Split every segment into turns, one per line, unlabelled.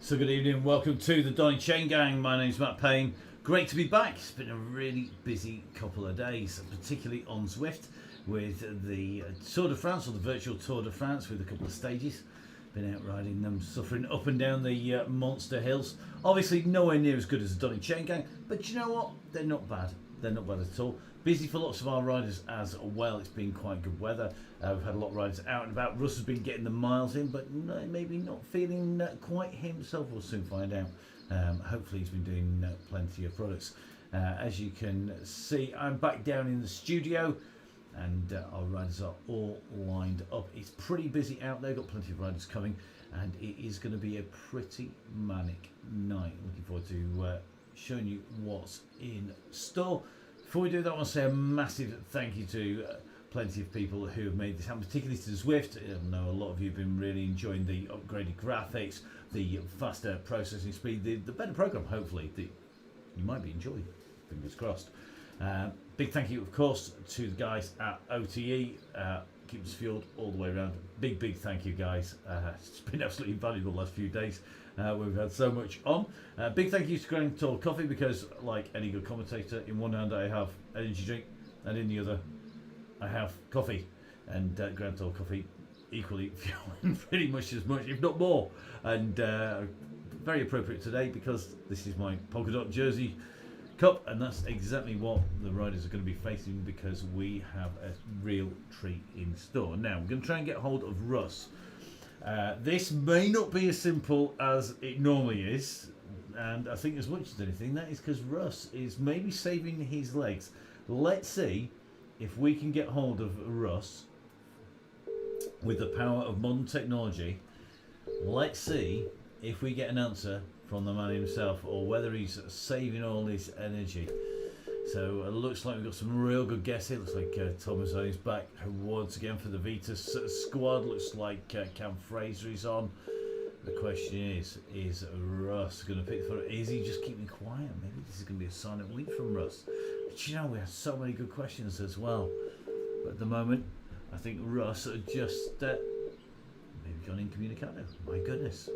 So good evening, welcome to the Donny Chain Gang. My name's Matt Payne. Great to be back. It's been a really busy couple of days, particularly on Zwift with the Tour de France, or the virtual Tour de France, with a couple of stages. Been out riding them, suffering up and down the monster hills. Obviously nowhere near as good as the Donny Chain Gang, but you know what? They're not bad. They're not bad at all. Busy for lots of our riders as well. It's been quite good weather. We've had a lot of riders out and about. Russ has been getting the miles in, but no, maybe not feeling quite himself. We'll soon find out. Hopefully he's been doing plenty of products. As you can see, I'm back down in the studio, and our riders are all lined up. It's pretty busy out there. Got plenty of riders coming, and it is going to be a pretty manic night. Looking forward to showing you what's in store. Before we do that, I want to say a massive thank you to plenty of people who have made this happen, particularly to Zwift. I know a lot of you have been really enjoying the upgraded graphics, the faster processing speed, the better program, hopefully, that you might be enjoying. Fingers crossed. Big thank you, of course, to the guys at OTE. Keep us fueled all the way around. Big thank you, guys. It's been absolutely invaluable the last few days. We've had so much on. Big thank you to Grand Tour Coffee, because like any good commentator, in one hand I have energy drink and in the other I have coffee. And Grand Tour Coffee equally fueling pretty much as much, if not more. And very appropriate today, because this is my polka dot jersey cup, and that's exactly what the riders are going to be facing, because we have a real treat in store. Now we're going to try and get hold of Russ. This may not be as simple as it normally is, and I think as much as anything that is because Russ is maybe saving his legs. Let's see if we can get hold of Russ with the power of modern technology. Let's see if we get an answer from the man himself, or whether he's saving all his energy. So it looks like we've got some real good guests here. Looks like Thomas is back once again for the Vitas squad. Looks like Cam Fraser is on. The question is Russ going to pick the foot? Is he just keeping quiet? Maybe this is going to be a silent week from Russ. But you know, we have so many good questions as well. But at the moment, I think Russ just maybe gone incommunicado. My goodness.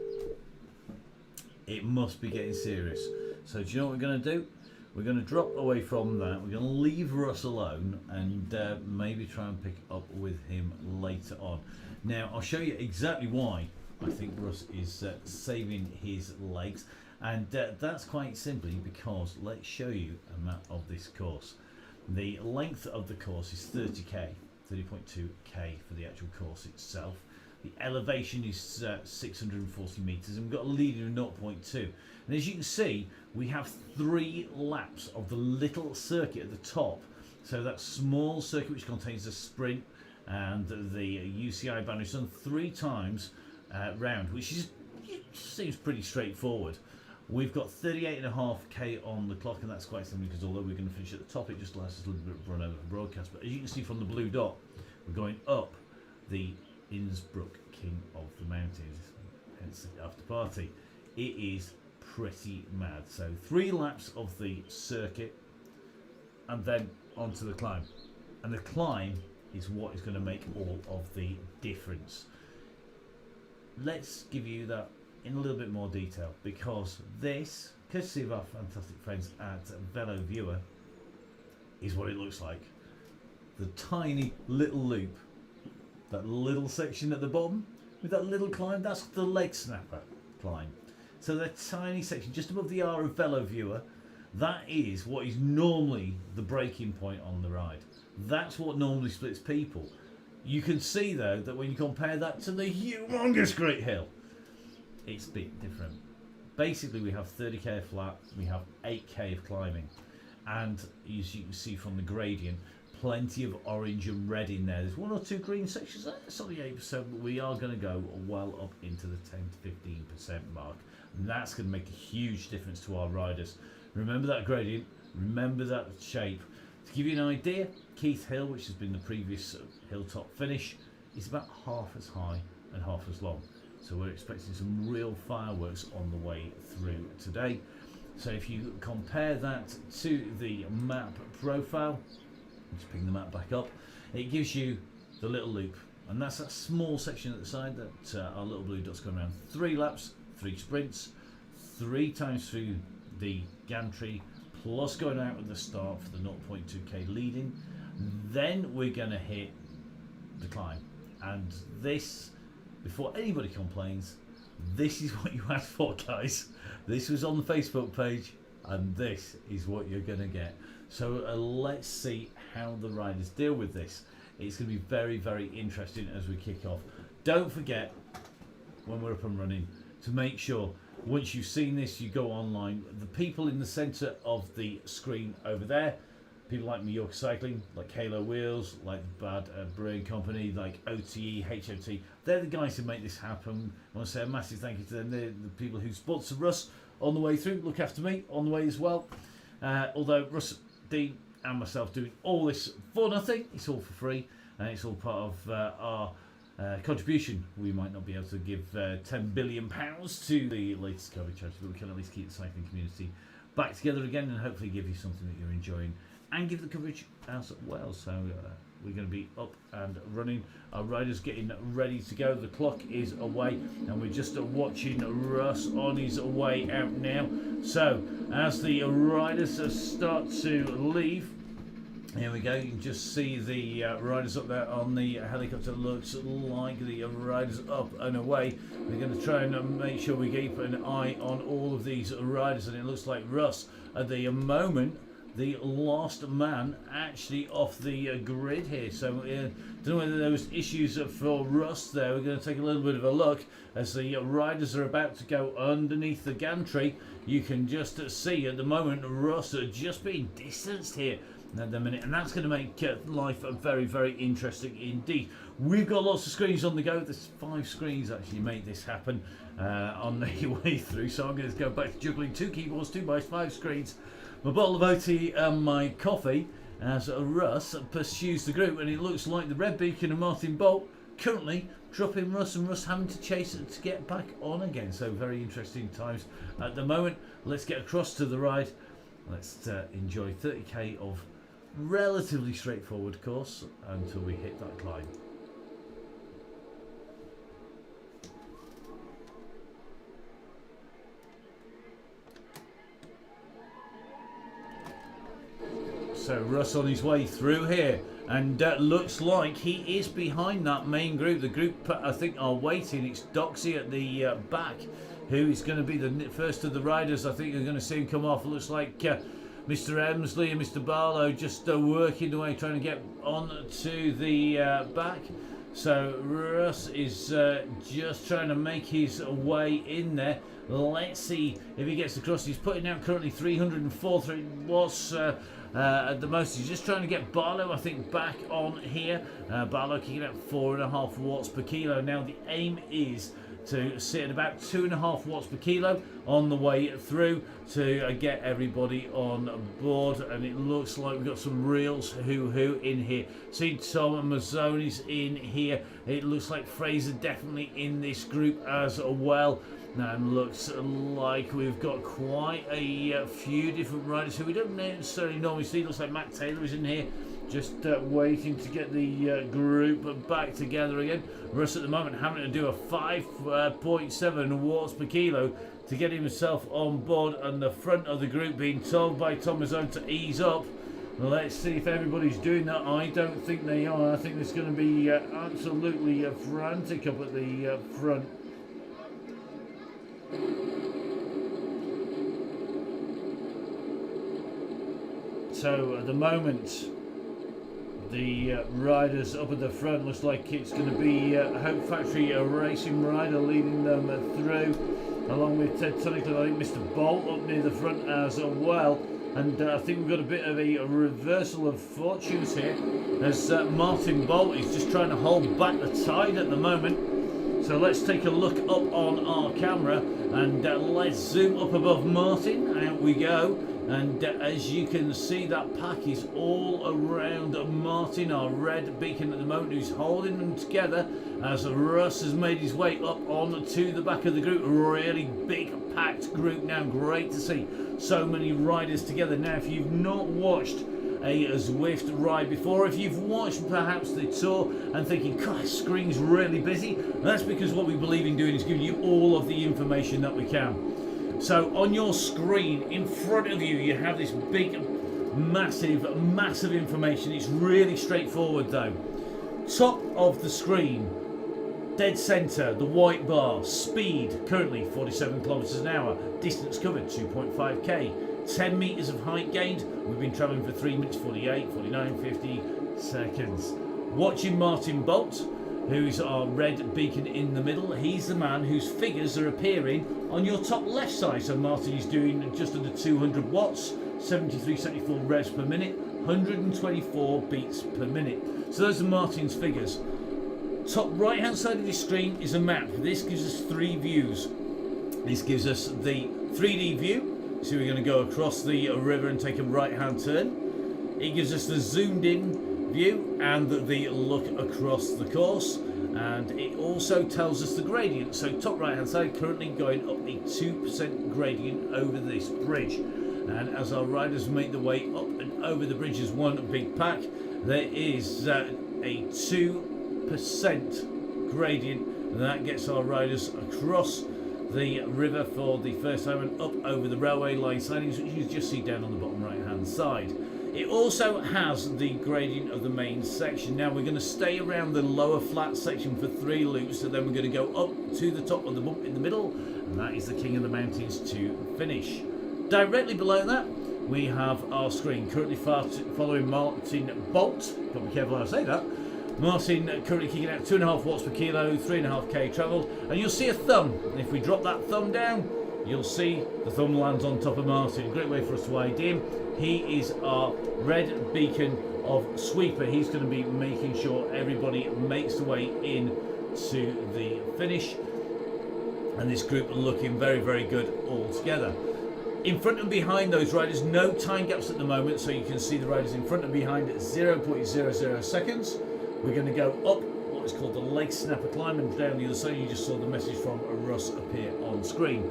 It must be getting serious. So do you know what we're going to do? We're going to drop away from that. We're going to leave Russ alone, and maybe try and pick up with him later on. Now, I'll show you exactly why I think Russ is saving his legs. And that's quite simply because let's show you a map of this course. The length of the course is 30k, 30.2k for the actual course itself. The elevation is 640 metres, and we've got a leader of 0.2. And as you can see, we have 3 laps of the little circuit at the top. So that small circuit, which contains the sprint and the UCI boundary, done 3 times round, which seems pretty straightforward. We've got 38.5k on the clock, and that's quite simple, because although we're going to finish at the top, it just allows us a little bit of run over the broadcast. But as you can see from the blue dot, we're going up the INNSBRUCK, King of the Mountains, hence the after party. It is pretty mad. So 3 laps of the circuit, and then onto the climb. And the climb is what is going to make all of the difference. Let's give you that in a little bit more detail, because this, courtesy of our fantastic friends at Velo Viewer, is what it looks like. The tiny little loop, that little section at the bottom with that little climb, that's the leg snapper climb. So that tiny section just above the R of Velo Viewer, that is what is normally the breaking point on the ride. That's what normally splits people. You can see though that when you compare that to the humongous Great Hill, it's a bit different. Basically we have 30k of flat, we have 8k of climbing, and as you can see from the gradient, plenty of orange and red in there. There's 1 or 2 green sections. That's only 8%, but we are going to go well up into the 10 to 15% mark. And that's going to make a huge difference to our riders. Remember that gradient, remember that shape. To give you an idea, Keith Hill, which has been the previous hilltop finish, is about half as high and half as long. So we're expecting some real fireworks on the way through today. So if you compare that to the map profile, just ping the map back up, it gives you the little loop, and that's that small section at the side that our little blue dot's going around. 3 laps, 3 sprints, 3 times through the gantry, plus going out at the start for the 0.2k leading. Then we're going to hit the climb, and this, before anybody complains, this is what you asked for, guys. This was on the Facebook page, and this is what you're going to get. So let's see how the riders deal with this. It's going to be very, very interesting as we kick off. Don't forget, when we're up and running, to make sure once you've seen this, you go online. The people in the centre of the screen over there, people like Mallorca Cycling, like Halo Wheels, like Bad Brewing Company, like OTE, HOT, they're the guys who make this happen. I want to say a massive thank you to them. They're the people who sponsor Russ on the way through, look after me on the way as well. Although Russ, Dean and myself doing all this for nothing, it's all for free, and it's all part of our contribution. We might not be able to give £10 billion to the latest COVID charity, but we can at least keep the cycling community back together again, and hopefully give you something that you're enjoying and give the coverage as well. So we're going to be up and running. Our riders getting ready to go. The clock is away, and we're just watching Russ on his way out now. So as the riders start to leave, here we go. You can just see the riders up there on the helicopter. Looks like the riders up and away. We're going to try and make sure we keep an eye on all of these riders, and it looks like Russ at the moment, the last man actually off the grid here. So don't know whether there was issues for Russ there. We're going to take a little bit of a look as the riders are about to go underneath the gantry. You can just see at the moment Russ are just being distanced here at the minute, and that's going to make life very, very interesting indeed. We've got lots of screens on the go. There's 5 screens actually make this happen on the way through, so I'm going to go back to juggling 2 keyboards, 2 mice, 5 screens, my bottle of OT and my coffee as Russ pursues the group. And it looks like the Red Beacon and Martin Bolt currently dropping Russ, and Russ having to chase it to get back on again. So very interesting times at the moment. Let's get across to the ride. Let's enjoy 30k of relatively straightforward course until we hit that climb. So Russ on his way through here, and looks like he is behind that main group. The group I think are waiting. It's Doxy at the back, who is going to be the first of the riders. I think you're going to see him come off. It looks like Mr. Emsley and Mr. Barlow just working away, trying to get on to the back. So Russ is just trying to make his way in there. Let's see if he gets across. He's putting out currently 304 watts at the most. He's just trying to get Barlow, I think, back on here. Barlow kicking out 4.5 watts per kilo. Now the aim is to sit at about 2.5 watts per kilo on the way through to get everybody on board. And it looks like we've got some reals who in here. See Tom Mazzoni's in here. It looks like Fraser definitely in this group as well. And looks like we've got quite a few different riders who we don't necessarily normally see. Looks like Matt Taylor is in here, just waiting to get the group back together again. Russ at the moment having to do a 5.7 watts per kilo to get himself on board, and the front of the group being told by Thomas Owen to ease up. Let's see if everybody's doing that. I don't think they are. I think it's going to be absolutely frantic up at the front. So at the moment, the riders up at the front looks like it's going to be Hope Factory, a racing rider leading them through, along with Ted Tunnicliffe. I think Mr. Bolt up near the front as well. And I think we've got a bit of a reversal of fortunes here, as Martin Bolt is just trying to hold back the tide at the moment. So let's take a look up on our camera, and let's zoom up above Martin. Out we go. And as you can see, that pack is all around Martin, our red beacon at the moment, who's holding them together as Russ has made his way up on to the back of the group. A really big packed group now. Great to see so many riders together. Now, if you've not watched a Zwift ride before. If you've watched perhaps the tour and thinking, God, the screen's really busy, that's because what we believe in doing is giving you all of the information that we can. So on your screen in front of you, you have this big, massive information. It's really straightforward though. Top of the screen, dead centre, the white bar, speed currently 47 kilometers an hour, distance covered 2.5k, 10 meters of height gained. We've been travelling for 3 minutes 48, 49, 50 seconds. Watching Martin Bolt, who's our red beacon in the middle. He's the man whose figures are appearing on your top left side. So Martin is doing just under 200 watts, 73, 74 revs per minute, 124 beats per minute. So those are Martin's figures. Top right hand side of the screen is a map. This gives us 3 views. This gives us the 3D view. So we're going to go across the river and take a right hand turn. It gives us the zoomed in view and the look across the course. And it also tells us the gradient. So top right hand side currently going up a 2% gradient over this bridge. And as our riders make their way up and over the bridge as one big pack, there is a 2% gradient, and that gets our riders across the river for the first time and up over the railway line sidings, which you just see down on the bottom right hand side. It also has the gradient of the main section. Now we're going to stay around the lower flat section for 3 loops, and then we're going to go up to the top of the bump in the middle, and that is the King of the Mountains to finish. Directly below that we have our screen currently following Martin Bolt. Got to be careful how I say that. Martin currently kicking out 2.5 watts per kilo, 3.5k travel, and you'll see a thumb. And if we drop that thumb down, you'll see the thumb lands on top of Martin. Great way for us to ID him. He is our red beacon of sweeper. He's going to be making sure everybody makes the way in to the finish, and this group are looking very, very good all together. In front and behind those riders, no time gaps at the moment, so you can see the riders in front and behind at 0.00 seconds. We're going to go up what is called the leg snapper climb, and down the other side you just saw the message from Russ appear on screen.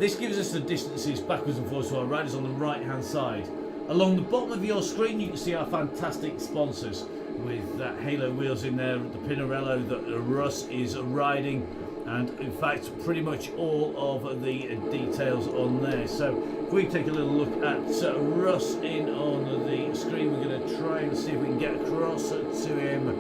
This gives us the distances backwards and forwards to our riders on the right hand side. Along the bottom of your screen you can see our fantastic sponsors with Halo wheels in there, the Pinarello that Russ is riding, and in fact pretty much all of the details on there. So if we take a little look at Russ in on the screen, we're going to try and see if we can get across to him.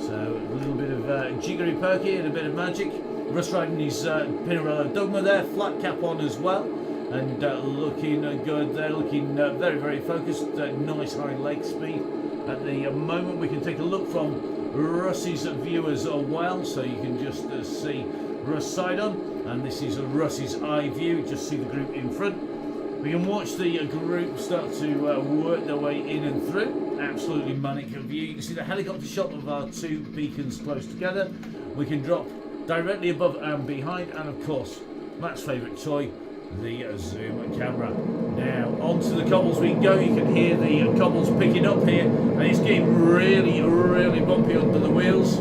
So a little bit of jiggery perky and a bit of magic. Russ riding his Pinarello Dogma there, flat cap on as well, and looking good there, looking very, very focused, nice high leg speed. At the moment we can take a look from Russ's view as well, so you can just see Russ side on, and this is Russ's eye view. Just see the group in front. We can watch the group start to work their way in and through. Absolutely manic view. You can see the helicopter shot of our 2 beacons close together. We can drop directly above and behind, and of course Matt's favourite toy, the zoom camera. Now onto the cobbles we go. You can hear the cobbles picking up here, and it's getting really, really bumpy under the wheels.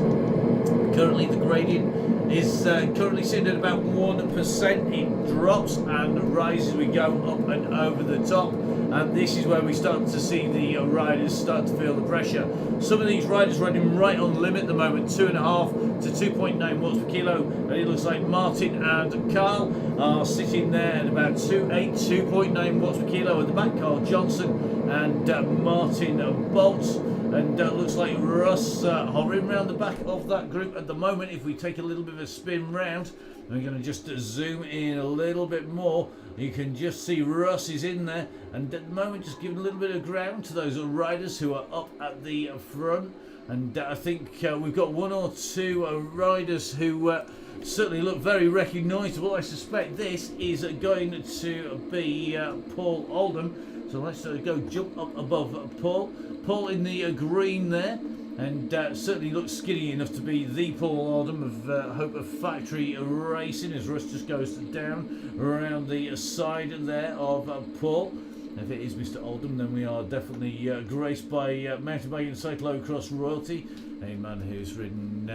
Currently the gradient is currently sitting at about 1%. It drops and rises as we go up and over the top, and this is where we start to see the riders start to feel the pressure. Some of these riders running right on the limit at the moment, 2.5 to 2.9 watts per kilo, and it looks like Martin and Carl are sitting there at about 2.9 watts per kilo at the back. Carl Johnson and Martin Bolt, and looks like Russ hovering around the back of that group at the moment. If we take a little bit of a spin round, we're going to just zoom in a little bit more. You can just see Russ is in there, and at the moment just giving a little bit of ground to those riders who are up at the front. And I think we've got 1 or 2 riders who certainly look very recognisable. I suspect this is going to be Paul Oldham. So let's go jump up above Paul. Paul in the green there, and certainly looks skinny enough to be the Paul Oldham of Hope of Factory Racing, as Russ just goes down around the side there of Paul. If it is Mr. Oldham, then we are definitely graced by mountain bike and cyclocross royalty, a man who's ridden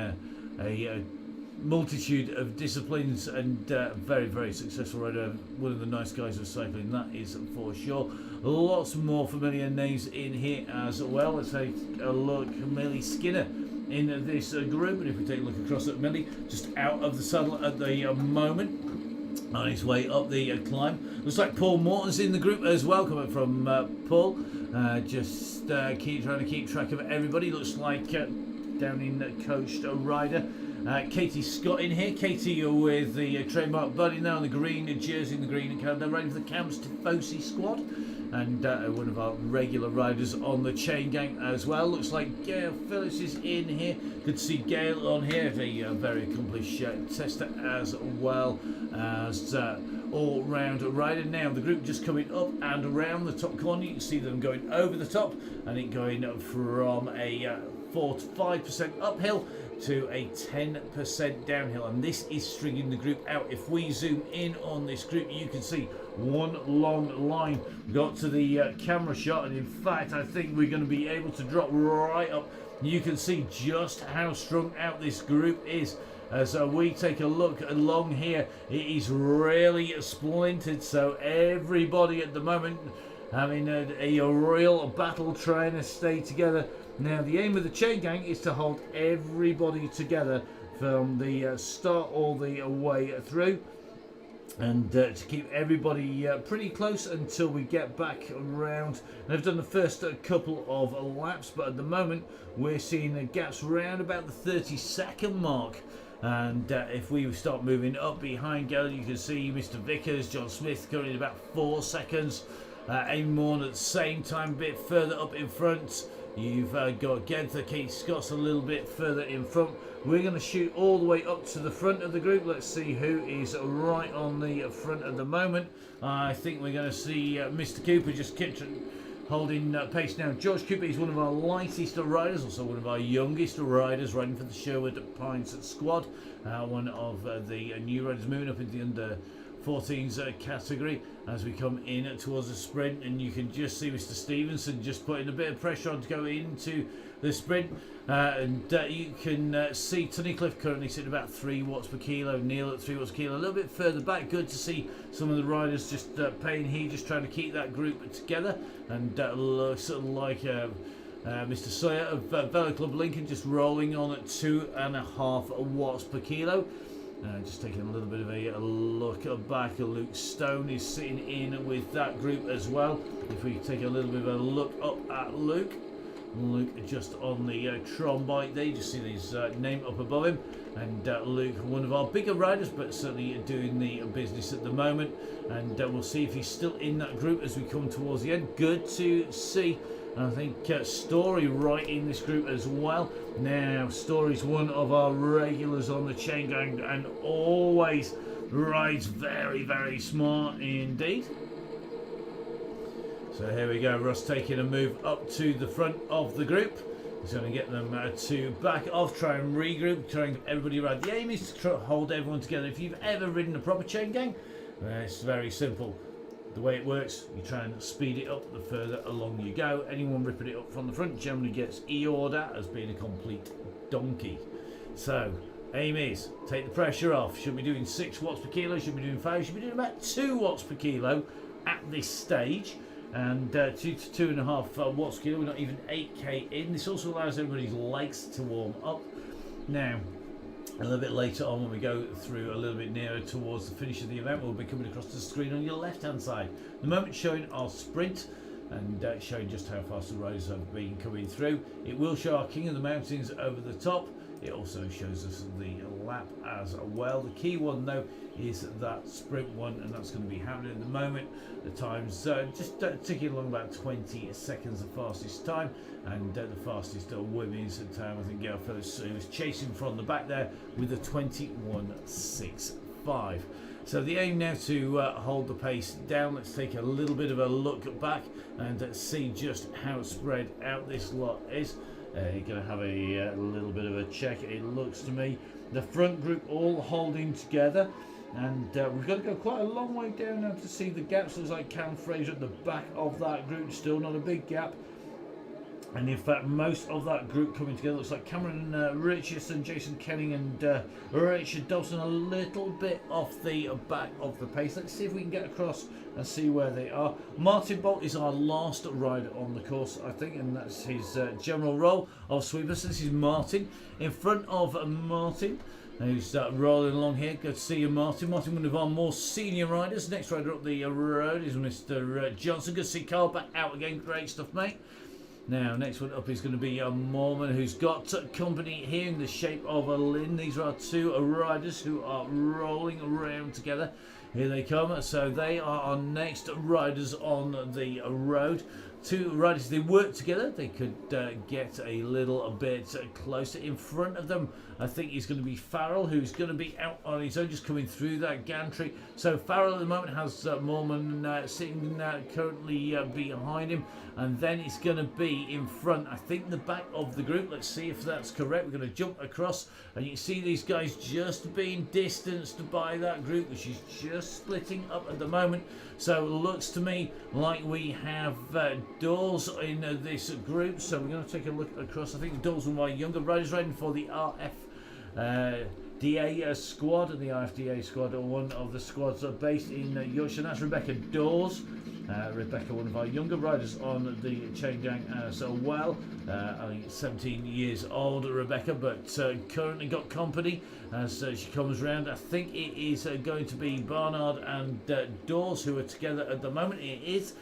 a multitude of disciplines, and very, very successful rider. One of the nice guys of cycling, that is for sure. Lots more familiar names in here as well. Let's take a look. Millie Skinner in this group, and if we take a look across at Millie, just out of the saddle at the moment, on his way up the climb. Looks like Paul Morton's in the group as well, coming from Paul. Just trying to keep track of everybody. Looks like down in coached rider. Katie Scott in here. Katie with the trademark buddy now in the green jersey, in the green and they're riding for the Camps Tifosi squad. And one of our regular riders on the chain gang as well. Looks like Gail Phillips is in here. Good to see Gail on here. A very accomplished tester as well as all-round rider. Now the group just coming up and around the top corner. You can see them going over the top and it going from a 4 to 5% uphill to a 10% downhill, and this is stringing the group out. If we zoom in on this group, you can see one long line. We got to the camera shot, and in fact I think we're going to be able to drop right up. You can see just how strung out this group is. As we take a look along here, it is really splintered, so everybody at the moment having a real battle trying to stay together. Now the aim of the chain gang is to hold everybody together from the start all the way through, and to keep everybody pretty close until we get back around. They've done the first couple of laps, but at the moment we're seeing the gaps around about the 30-second mark. And if we start moving up behind Gale, you can see Mr. Vickers, John Smith currently about 4 seconds. Amy Morn at the same time, a bit further up in front. You've got Genther, Kate Scott's a little bit further in front. We're going to shoot all the way up to the front of the group. Let's see who is right on the front at the moment. I think we're going to see Mr. Cooper just holding pace now. George Cooper is one of our lightest riders, also one of our youngest riders, riding for the Sherwood Pines squad. One of the new riders moving up into the under 14s category as we come in towards the sprint, and you can just see Mr. Stevenson just putting a bit of pressure on to go into the sprint, and you can see Tunnicliffe currently sitting about 3 watts per kilo, Neil at 3 watts per kilo, a little bit further back. Good to see some of the riders just paying heed, just trying to keep that group together, and looks like Mr. Sawyer of Velo Club Lincoln just rolling on at 2.5 watts per kilo. Just taking a little bit of a look back, Luke Stone is sitting in with that group as well. If we take a little bit of a look up at Luke just on the Tron bike there, you just see his name up above him, and Luke, one of our bigger riders, but certainly doing the business at the moment, and we'll see if he's still in that group as we come towards the end. Good to see. I think Story right in this group as well. Now Story's one of our regulars on the chain gang and always rides very, very smart indeed. So here we go, Russ taking a move up to the front of the group. He's going to get them to back off, try and regroup, try and get everybody right. The aim is to hold everyone together. If you've ever ridden a proper chain gang, it's very simple. The way it works, you try and speed it up the further along you go. Anyone ripping it up from the front generally gets E-order as being a complete donkey. So, aim is, take the pressure off. Should be doing 6 watts per kilo, should be doing 5, should be doing about 2 watts per kilo at this stage. And 2 to 2.5 watts per kilo, we're not even 8k in. This also allows everybody's legs to warm up. Now, a little bit later on, when we go through a little bit nearer towards the finish of the event, we'll be coming across the screen on your left hand side. The moment showing our sprint and showing just how fast the riders have been coming through. It will show our King of the Mountains over the top. It also shows us the lap as well. The key one though is that sprint one, and that's going to be happening at the moment. The time's just ticking along about 20 seconds the fastest time, and the fastest women's time, I think Gail Phillips was chasing from the back there with a 21.65. So the aim now to hold the pace down. Let's take a little bit of a look back and see just how spread out this lot is. You're going to have a little bit of a check. It looks to me the front group all holding together, and we've got to go quite a long way down now to see the gaps. Looks like Cam Fraser at the back of that group, still not a big gap. And in fact, most of that group coming together looks like Cameron Richardson, Jason Kenning, and Richard Dobson a little bit off the back of the pace. Let's see if we can get across and see where they are. Martin Bolt is our last rider on the course, I think, and that's his general role of sweeper. So this is Martin. In front of Martin, who's rolling along here. Good to see you, Martin. Martin, one of our more senior riders. Next rider up the road is Mr. Johnson. Good to see Carl back out again. Great stuff, mate. Now, next one up is going to be Mormon, who's got company here in the shape of a Lynn. These are our two riders who are rolling around together. Here they come. So they are our next riders on the road. Two riders, they work together. They could get a little bit closer. In front of them, I think is going to be Farrell, who's going to be out on his own, just coming through that gantry. So Farrell at the moment has Mormon sitting currently behind him. And then it's going to be in front, I think, the back of the group. Let's see if that's correct. We're going to jump across. And you can see these guys just being distanced by that group, which is just splitting up at the moment. So it looks to me like we have Dawes in this group. So we're going to take a look across. I think Dawes and my younger riders riding for the RFDA squad. And the RFDA squad are one of the squads based in Yorkshire. That's Rebecca Dawes. Rebecca, one of our younger riders on the chain gang as well. I think 17 years old, Rebecca, but currently got company as she comes round. I think it is going to be Barnard and Dawes who are together at the moment. It is.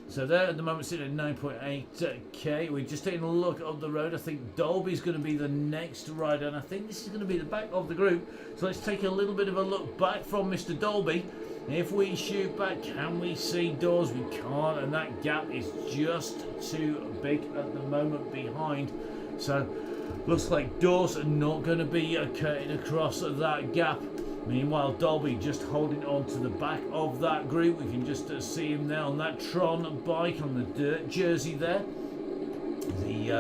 So they're at the moment sitting at 9.8k. We're just taking a look up the road. I think Dolby's going to be the next rider, and I think this is going to be the back of the group. So let's take a little bit of a look back from Mr. Dolby. If we shoot back, can we see Dawes? We can't, and that gap is just too big at the moment behind. So looks like Dawes are not going to be cutting across that gap. Meanwhile, Dolby just holding on to the back of that group. We can just see him there on that Tron bike on the dirt jersey there. He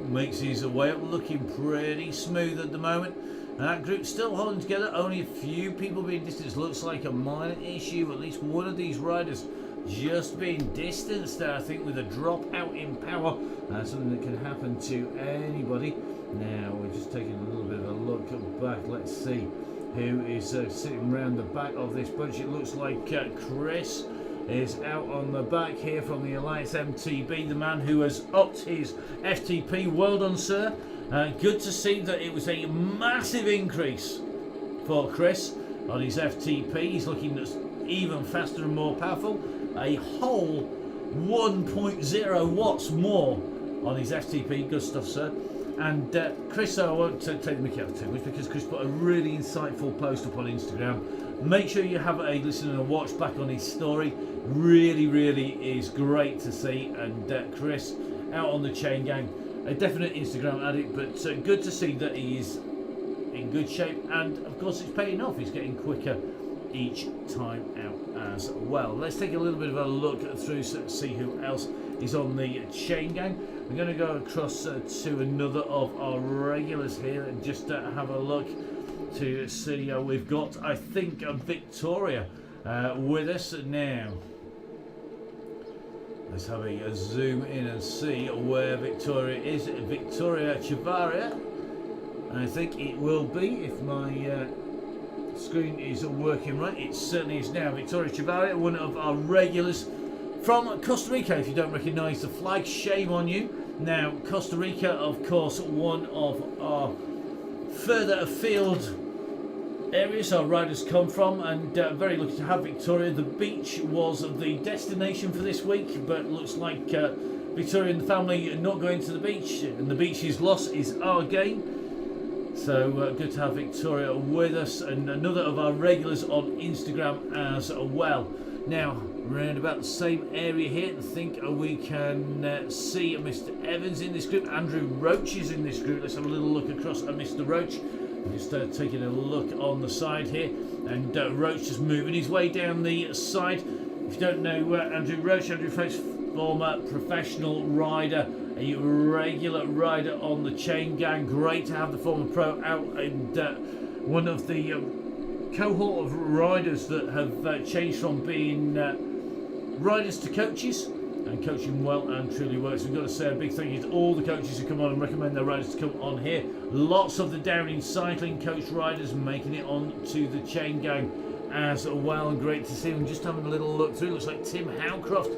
makes his way up, looking pretty smooth at the moment. And that group still holding together, only a few people being distanced. Looks like a minor issue, at least one of these riders just being distanced there, I think, with a drop out in power. Something that can happen to anybody. Now we're just taking a little bit of a look back. Let's see who is sitting around the back of this bunch. It looks like Chris is out on the back here from the Alliance MTB, the man who has upped his FTP. Well done, sir. Good to see that it was a massive increase for Chris on his FTP. He's looking even faster and more powerful. A whole 1.0 watts more on his FTP. Good stuff, sir. And Chris, I won't take the mickey out of too much because Chris put a really insightful post up on Instagram. Make sure you have a listen and a watch back on his story. Really, really is great to see. And Chris out on the chain gang. A definite Instagram addict, but good to see that he is in good shape, and of course it's paying off. He's getting quicker each time out as well. Let's take a little bit of a look through to see who else is on the chain gang. We're going to go across to another of our regulars here and just have a look to see. We've got, I think, Victoria with us now. Let's have a zoom in and see where Victoria is. Victoria Chavaria. And I think it will be, if my screen is working right. It certainly is now. Victoria Chavaria, one of our regulars from Costa Rica. If you don't recognise the flag, shame on you. Now, Costa Rica, of course, one of our further afield areas our riders come from, and very lucky to have Victoria. The beach was the destination for this week, but looks like Victoria and the family are not going to the beach, and the beach's loss is our gain. So good to have Victoria with us, and another of our regulars on Instagram as well. Now, around about the same area here, I think we can see Mr. Evans in this group. Andrew Roach is in this group. Let's have a little look across at Mr. Roach. Just taking a look on the side here, and Roach just moving his way down the side. If you don't know Andrew Roach, former professional rider, a regular rider on the chain gang. Great to have the former pro out, and one of the cohort of riders that have changed from being riders to coaches. and coaching well and truly works. We've got to say a big thank you to all the coaches who come on and recommend their riders to come on here. Lots of the Downing cycling coach riders making it on to the chain gang as well, and great to see them. Just having a little look through, looks like Tim Howcroft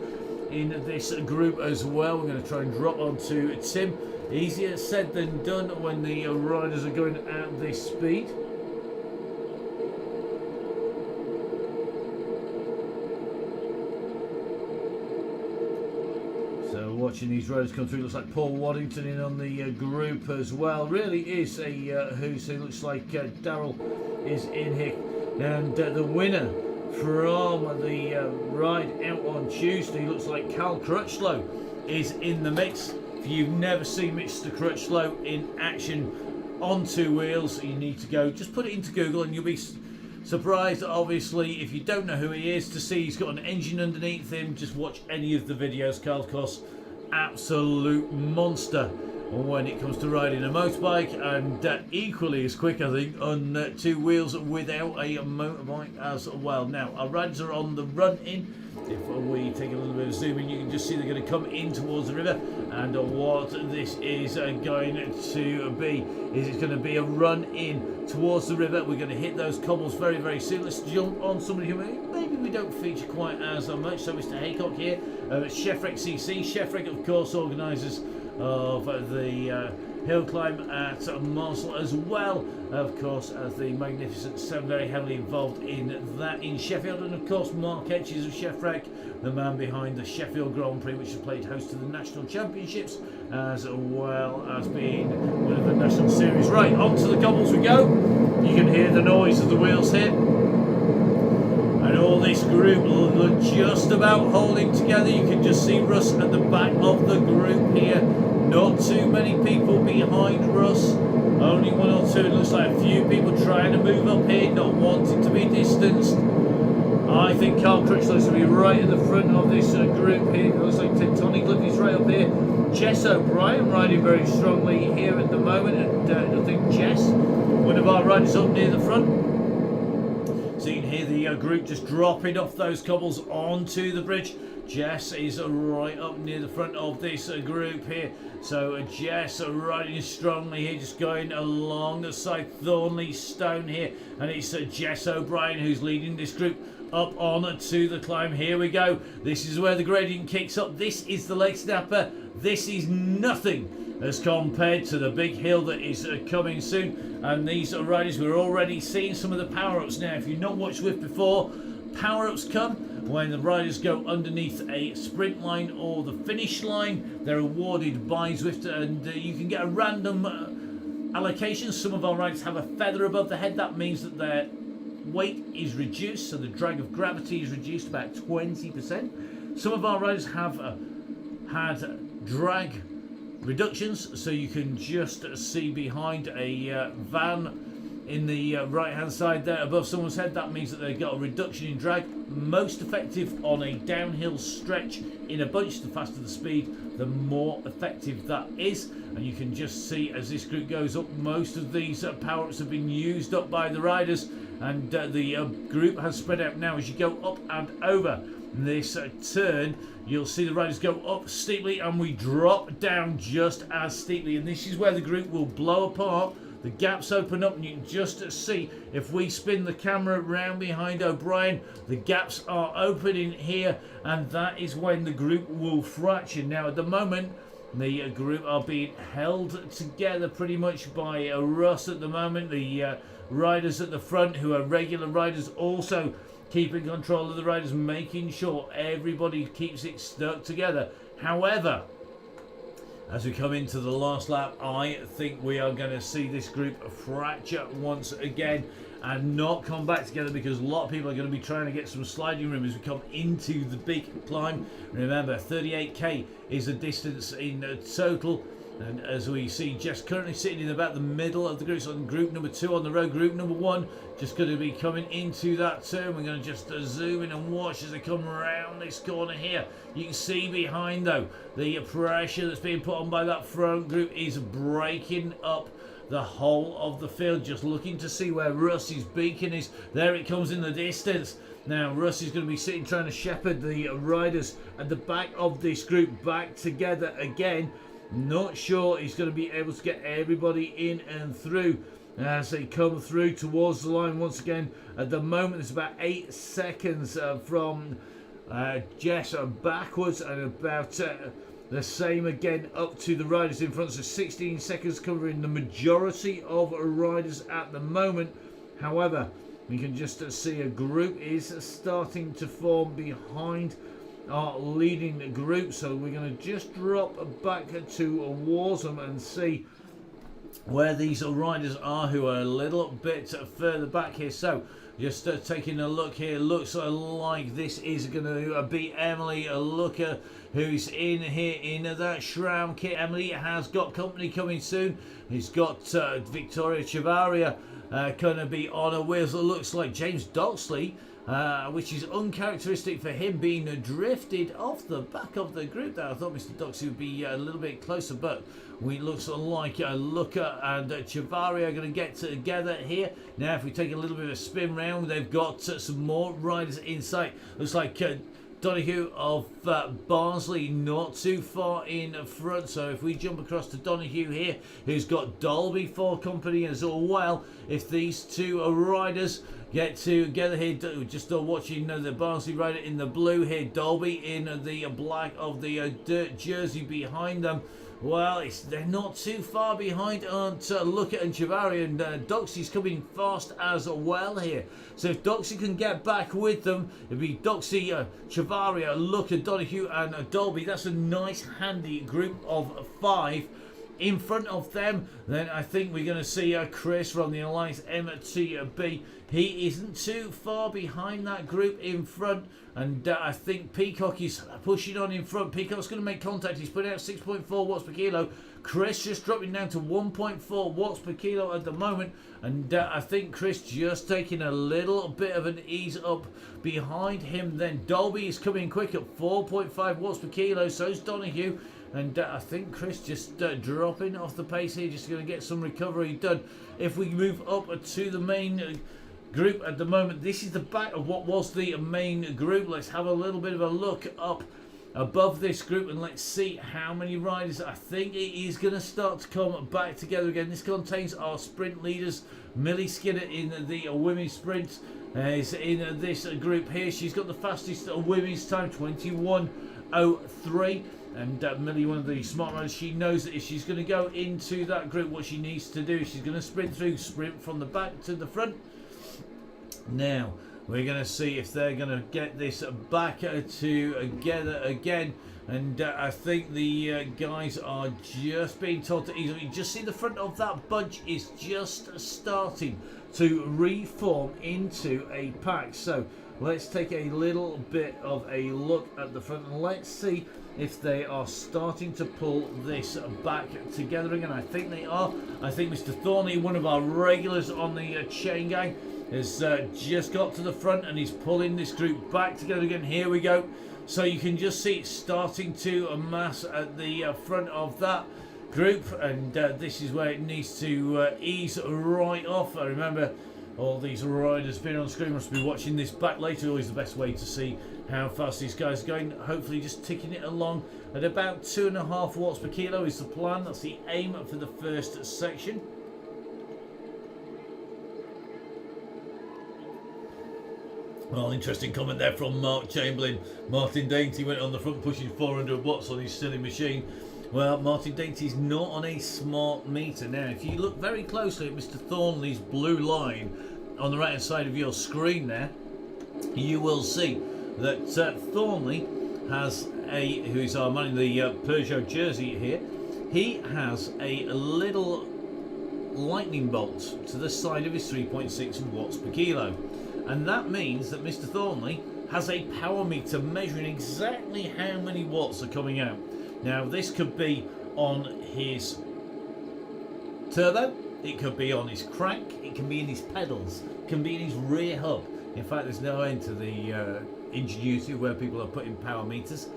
in this group as well. We're going to try and drop onto Tim. Easier said than done when the riders are going at this speed. So watching these riders come through, looks like Paul Waddington in on the group as well. Really is a who's who. Looks like Darryl is in here, and the winner from the ride out on Tuesday looks like Cal Crutchlow is in the mix. If you've never seen Mr. Crutchlow in action on two wheels, you need to go, just put it into Google and you'll be surprised, obviously, if you don't know who he is, to see he's got an engine underneath him. Just watch any of the videos. Carl Coss, absolute monster when it comes to riding a motorbike, and equally as quick, I think, on two wheels without a motorbike as well. Now, our riders are on the run in. If we take a little bit of zoom in, you can just see they're going to come in towards the river, and what this is going to be is it's going to be a run in towards the river. We're going to hit those cobbles very, very soon. Let's jump on somebody who maybe we don't feature quite as much. So Mr. Haycock here, Chefrec CC. Chefrec, of course, organisers of the hill climb at Marsall, as well, of course, as the Magnificent Seven, very heavily involved in that in Sheffield. And of course Mark Etches of Chefrec, the man behind the Sheffield Grand Prix, which has played host to the National Championships as well as being one of the National Series. Right, onto the cobbles we go. You can hear the noise of the wheels here, and all this group look just about holding together. You can just see Russ at the back of the group here. Not too many people behind Russ, only one or two. It looks like a few people trying to move up here, not wanting to be distanced. I think Carl Crutchlow's going to be right at the front of this group here. It looks like Tectonic Cliffy's right up here. Jess O'Brien riding very strongly here at the moment, and I think Jess, one of our riders, up near the front. So you can hear the group just dropping off those cobbles onto the bridge. Jess is right up near the front of this group here. So Jess riding strongly here, just going along the side Thornley Stone here. And it's Jess O'Brien who's leading this group up on to the climb. Here we go. This is where the gradient kicks up. This is the Lake Snapper. This is nothing as compared to the big hill that is coming soon. And these riders, we're already seeing some of the power-ups now. If you've not watched Zwift before, power-ups come when the riders go underneath a sprint line or the finish line. They're awarded by Zwift, and you can get a random allocation. Some of our riders have a feather above the head. That means that their weight is reduced, so the drag of gravity is reduced about 20%. Some of our riders have had drag reductions, so you can just see behind a van in the right hand side there above someone's head. That means that they've got a reduction in drag. Most effective on a downhill stretch in a bunch. The faster the speed, the more effective that is. And you can just see as this group goes up, most of these power-ups have been used up by the riders, and the group has spread out now. As you go up and over this turn, you'll see the riders go up steeply, and we drop down just as steeply, and this is where the group will blow apart. The gaps open up, and you can just see, if we spin the camera round behind O'Brien, the gaps are opening here, and that is when the group will fracture. Now at the moment, the group are being held together pretty much by Russ at the moment. The riders at the front, who are regular riders, also keeping control of the riders, making sure everybody keeps it stuck together. However, as we come into the last lap, I think we are going to see this group fracture once again and not come back together, because a lot of people are going to be trying to get some sliding room as we come into the big climb. Remember, 38k is the distance in total. And as we see, Jess currently sitting in about the middle of the group, so on group number 2 on the road. Group number 1 just going to be coming into that turn. We're going to just zoom in and watch as they come around this corner here. You can see behind, though, the pressure that's being put on by that front group is breaking up the whole of the field. Just looking to see where Russ's beacon is. There it comes in the distance. Now Russ is going to be sitting trying to shepherd the riders at the back of this group back together again. Not sure he's going to be able to get everybody in and through as they come through towards the line once again. At the moment, it's about 8 seconds from Jess backwards, and about the same again up to the riders in front. So 16 seconds covering the majority of riders at the moment. However, we can just see a group is starting to form behind our leading group. So we're going to just drop back towards them and see where these riders are who are a little bit further back here. So just taking a look here, looks like this is going to be Emily Looker who's in here in that Shroud kit. Emily has got company coming soon. He's got Victoria Chavaria going to be on a wheels. It looks like James Doxley, which is uncharacteristic for him, being drifted off the back of the group there. I thought Mr. Doxley would be a little bit closer, but we looks like Looker and Chavaria are going to get together here. Now, if we take a little bit of a spin round, they've got some more riders in sight. Looks like Donahue of Barnsley not too far in front. So if we jump across to Donahue here, who's got Dolby for company as well. If these two riders get together here, just watching the Barnsley rider in the blue here, Dolby in the black of the dirt jersey behind them. Well, they're not too far behind, aren't Looker and Chavaria, and Doxy's coming fast as well here. So if Doxy can get back with them, it'd be Doxy, Chavaria, Looker, Donahue and Dolby. That's a nice handy group of 5. In front of them, then I think we're going to see Chris from the Alliance MTB. He isn't too far behind that group in front, and I think Peacock is pushing on in front. Peacock's going to make contact. He's putting out 6.4 watts per kilo. Chris just dropping down to 1.4 watts per kilo at the moment, and I think Chris just taking a little bit of an ease up behind him. Then Dolby is coming quick at 4.5 watts per kilo. So is Donahue. And I think Chris just dropping off the pace here, just going to get some recovery done. If we move up to the main group at the moment, this is the back of what was the main group. Let's have a little bit of a look up above this group and let's see how many riders. I think it is going to start to come back together again. This contains our sprint leaders. Millie Skinner in the women's sprint is in this group here. She's got the fastest women's time, 21:03. And Millie, one of the smart riders, she knows that if she's going to go into that group, what she needs to do, she's going to sprint from the back to the front. Now, we're going to see if they're going to get this back together again. And I think the guys are just being told to easily. Just see the front of that bunch is just starting to reform into a pack. So let's take a little bit of a look at the front and let's see if they are starting to pull this back together again. I think they are. I think Mr. Thornley, one of our regulars on the chain gang, has just got to the front and he's pulling this group back together again. Here we go. So you can just see it starting to amass at the front of that group, and this is where it needs to ease right off. I remember all these riders being on screen must be watching this back later. Always the best way to see how fast these guys are going. Hopefully just ticking it along at about 2.5 watts per kilo is the plan. That's the aim for the first section. Well, interesting comment there from Mark Chamberlain. Martin Dainty went on the front pushing 400 watts on his silly machine. Well, Martin Dainty's not on a smart meter. Now, if you look very closely at Mr. Thornley's blue line on the right hand side of your screen there, you will see that Thornley has who's our man in the Peugeot jersey here, he has a little lightning bolt to the side of his 3.6 watts per kilo. And that means that Mr. Thornley has a power meter measuring exactly how many watts are coming out. Now, this could be on his turbo, it could be on his crank, it can be in his pedals, it can be in his rear hub. In fact, there's no end to the ingenuity where people are putting power meters.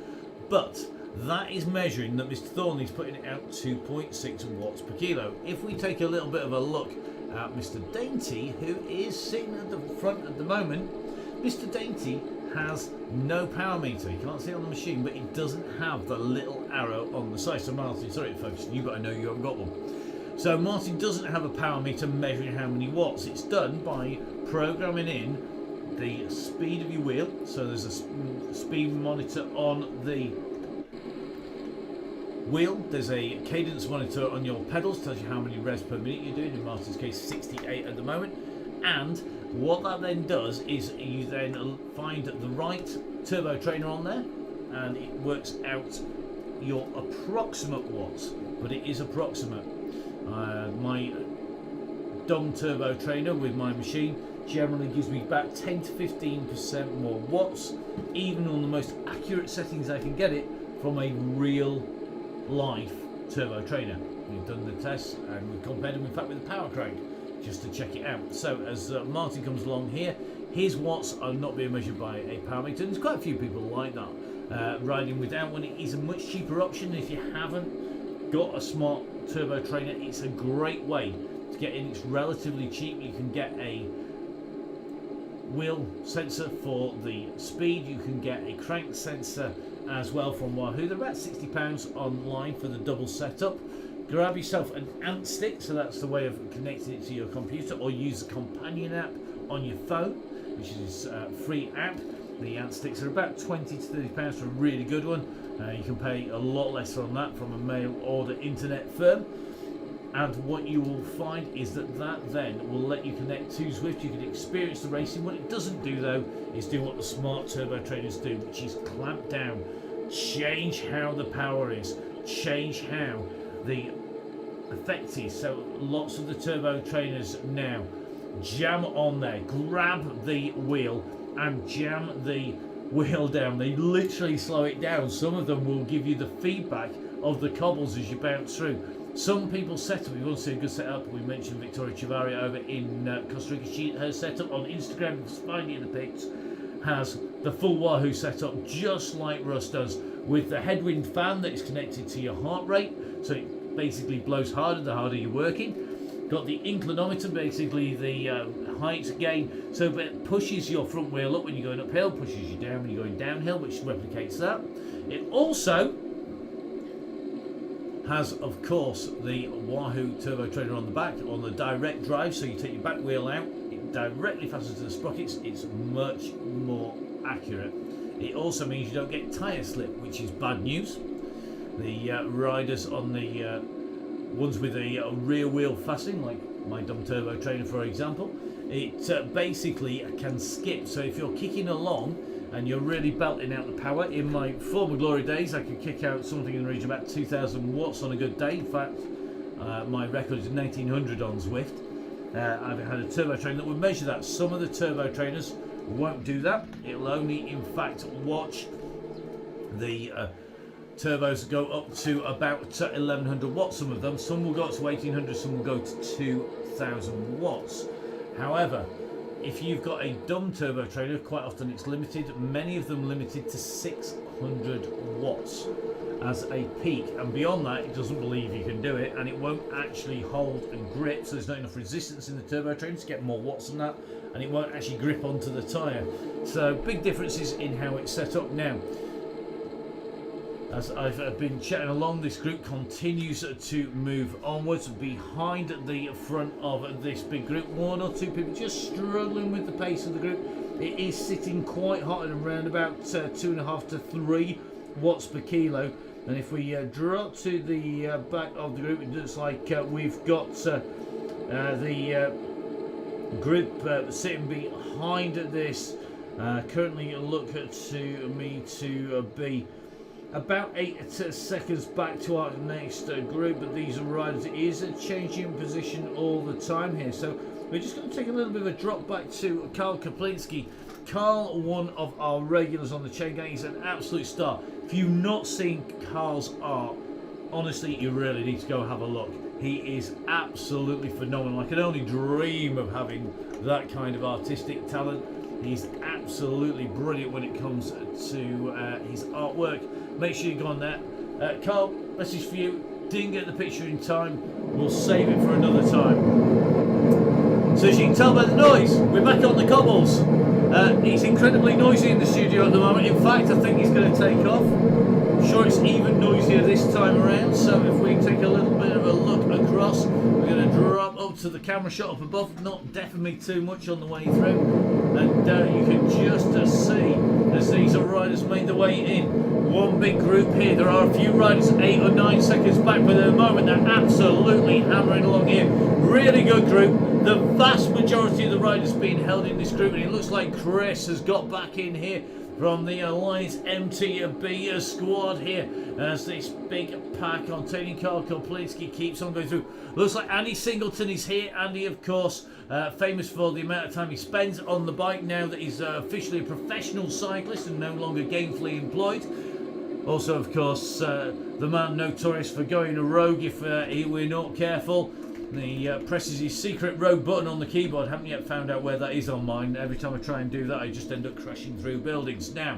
But that is measuring that Mr. Thornley's putting out 2.6 watts per kilo. If we take a little bit of a look at Mr. Dainty, who is sitting at the front at the moment, Mr. Dainty has no power meter. You can't see it on the machine, but it doesn't have the little arrow on the side. So Martin, sorry folks, you've got to know you haven't got one. So Martin doesn't have a power meter measuring how many watts. It's done by programming in the speed of your wheel. So there's a speed monitor on the wheel. There's a cadence monitor on your pedals, tells you how many revs per minute you're doing. In Martin's case, 68 at the moment. And what that then does is you then find the right turbo trainer on there, and it works out your approximate watts, but it is approximate. My dumb turbo trainer with my machine generally gives me about 10 to 15% more watts, even on the most accurate settings I can get it from a real life turbo trainer. We've done the tests and we've compared them in fact with the power crank just to check it out. So as Martin comes along here, his watts are not being measured by a power meter. There's quite a few people like that. Riding without one is a much cheaper option. If you haven't got a smart turbo trainer, it's a great way to get in. It's relatively cheap. You can get a wheel sensor for the speed. You can get a crank sensor as well from Wahoo. They're about £60 online for the double setup. Grab yourself an ant stick, so that's the way of connecting it to your computer, or use the companion app on your phone, which is a free app. The ant sticks are about 20 to £30 for a really good one. You can pay a lot less on that from a mail order internet firm. And what you will find is that then will let you connect to Zwift. You can experience the racing. What it doesn't do though is do what the smart turbo trainers do, which is clamp down, change how the power is, change how the effect is. So lots of the turbo trainers now jam on there, grab the wheel and jam the wheel down. They literally slow it down. Some of them will give you the feedback of the cobbles as you bounce through. Some people's setup, if you want to see a good setup, we mentioned Victoria Chivaria over in Costa Rica. Her setup on Instagram, you can find it in the pics, has the full Wahoo setup just like Russ does, with the headwind fan that is connected to your heart rate, so it basically blows harder the harder you're working. Got the inclinometer, basically the height gain, so it pushes your front wheel up when you're going uphill, pushes you down when you're going downhill, which replicates that. It also has, of course, the Wahoo turbo trainer on the back on the direct drive, so you take your back wheel out, it directly fastens to the sprockets. It's much more accurate. It also means you don't get tyre slip, which is bad news. The riders on the ones with a rear wheel fastening, like my dumb turbo trainer for example, it basically can skip. So if you're kicking along and you're really belting out the power, in my former glory days I could kick out something in the region of about 2,000 watts on a good day. In fact, my record is 1900 on Zwift. I've had a turbo trainer that would measure that. Some of the turbo trainers won't do that. It'll only in fact watch the turbos go up to about 1100 watts, some of them. Some will go up to 1800, some will go to 2000 watts. However, if you've got a dumb turbo trainer, quite often it's limited, many of them limited to 600 watts as a peak, and beyond that it doesn't believe you can do it, and it won't actually hold and grip, so there's not enough resistance in the turbo trainer to get more watts than that, and it won't actually grip onto the tyre. So big differences in how it's set up now. As I've been chatting along, this group continues to move onwards. Behind the front of this big group, one or two people just struggling with the pace of the group. It is sitting quite hot at around about 2.5 to 3 watts per kilo. And if we drop to the back of the group, it looks like we've got the group sitting behind this. Currently look to me to be about 8 seconds back to our next group, but these riders, it is changing position all the time here. So we're just going to take a little bit of a drop back to Karl Kaplinski. Karl, one of our regulars on the chain gang, is an absolute star. If you've not seen Karl's art, honestly, you really need to go have a look. He is absolutely phenomenal. I can only dream of having that kind of artistic talent. He's absolutely brilliant when it comes to his artwork. Make sure you go on there. Karl, message for you. Didn't get the picture in time. We'll save it for another time. So as you can tell by the noise, we're back on the cobbles. He's incredibly noisy in the studio at the moment. In fact, I think he's going to take off. I'm sure it's even noisier this time around. So if we take a little bit of a look across, we're going to drop up to the camera shot up above, not definitely too much on the way through. And you can just see as these riders made their way in. One big group here. There are a few riders 8 or 9 seconds back, but at the moment they're absolutely hammering along here. Really good group. The vast majority of the riders being held in this group, and it looks like Chris has got back in here from the Alliance MTB squad here as this big pack containing Karl Koplinski keeps on going through. Looks like Andy Singleton is here. Andy, of course, famous for the amount of time he spends on the bike now that he's officially a professional cyclist and no longer gainfully employed. Also, of course, the man notorious for going rogue if we're not careful. He presses his secret rogue button on the keyboard. Haven't yet found out where that is on mine. Every time I try and do that, I just end up crashing through buildings. Now,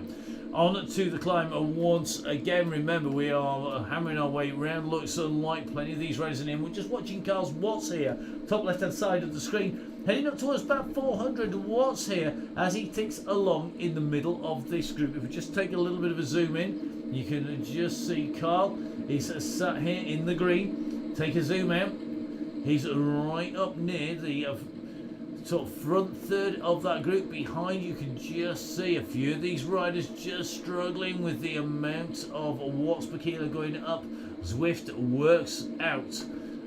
on to the climb once again. Remember, we are hammering our way around. Looks like plenty of these riders in here. We're just watching Karl's watts here, top left-hand side of the screen. Heading up towards about 400 watts here as he ticks along in the middle of this group. If we just take a little bit of a zoom in, you can just see Karl is sat here in the green. Take a zoom out. He's right up near the sort of front third of that group. Behind you can just see a few of these riders just struggling with the amount of watts per kilo going up. Zwift works out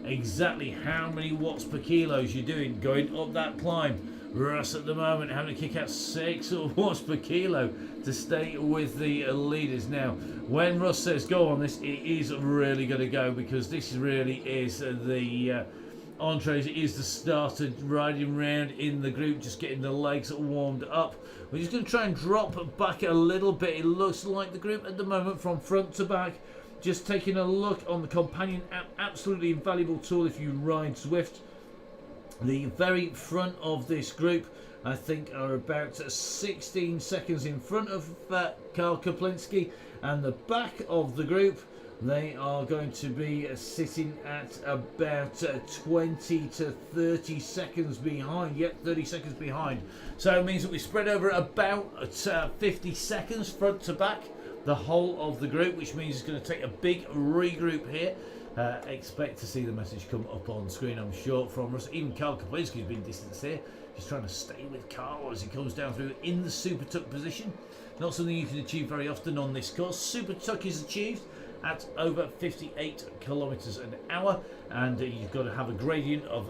exactly how many watts per kilos you're doing going up that climb. Russ at the moment having to kick out 6 watts per kilo to stay with the leaders. Now, when Russ says go on this, it is really going to go, because this really is the entrees. It is the start of riding round in the group, just getting the legs warmed up. We're just going to try and drop back a little bit. It looks like the group at the moment from front to back. Just taking a look on the companion app, absolutely invaluable tool if you ride Zwift. The very front of this group, I think, are about 16 seconds in front of Karl Koplinski, and the back of the group, they are going to be sitting at about 20 to 30 seconds behind. Yep, 30 seconds behind. So it means that we spread over about 50 seconds front to back, the whole of the group, which means it's going to take a big regroup here. Expect to see the message come up on screen, I'm sure, from us. Even Karl Koplinski's been distanced here. He's trying to stay with Karl as he comes down through in the super tuck position. Not something you can achieve very often on this course. Super tuck is achieved at over 58 kilometers an hour, and you've got to have a gradient of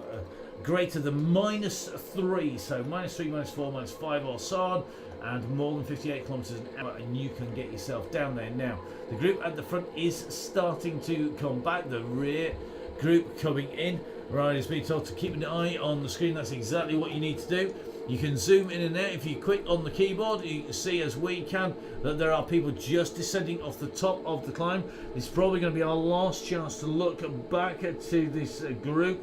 greater than -3, so -3, -4, -5 or so on, and more than 58 kilometers an hour, and you can get yourself down there. Now, the group at the front is starting to come back, the rear group coming in. Riders being told to keep an eye on the screen. That's exactly what you need to do. You can zoom in and out. If you click on the keyboard, you can see, as we can, that there are people just descending off the top of the climb. It's probably going to be our last chance to look back to this group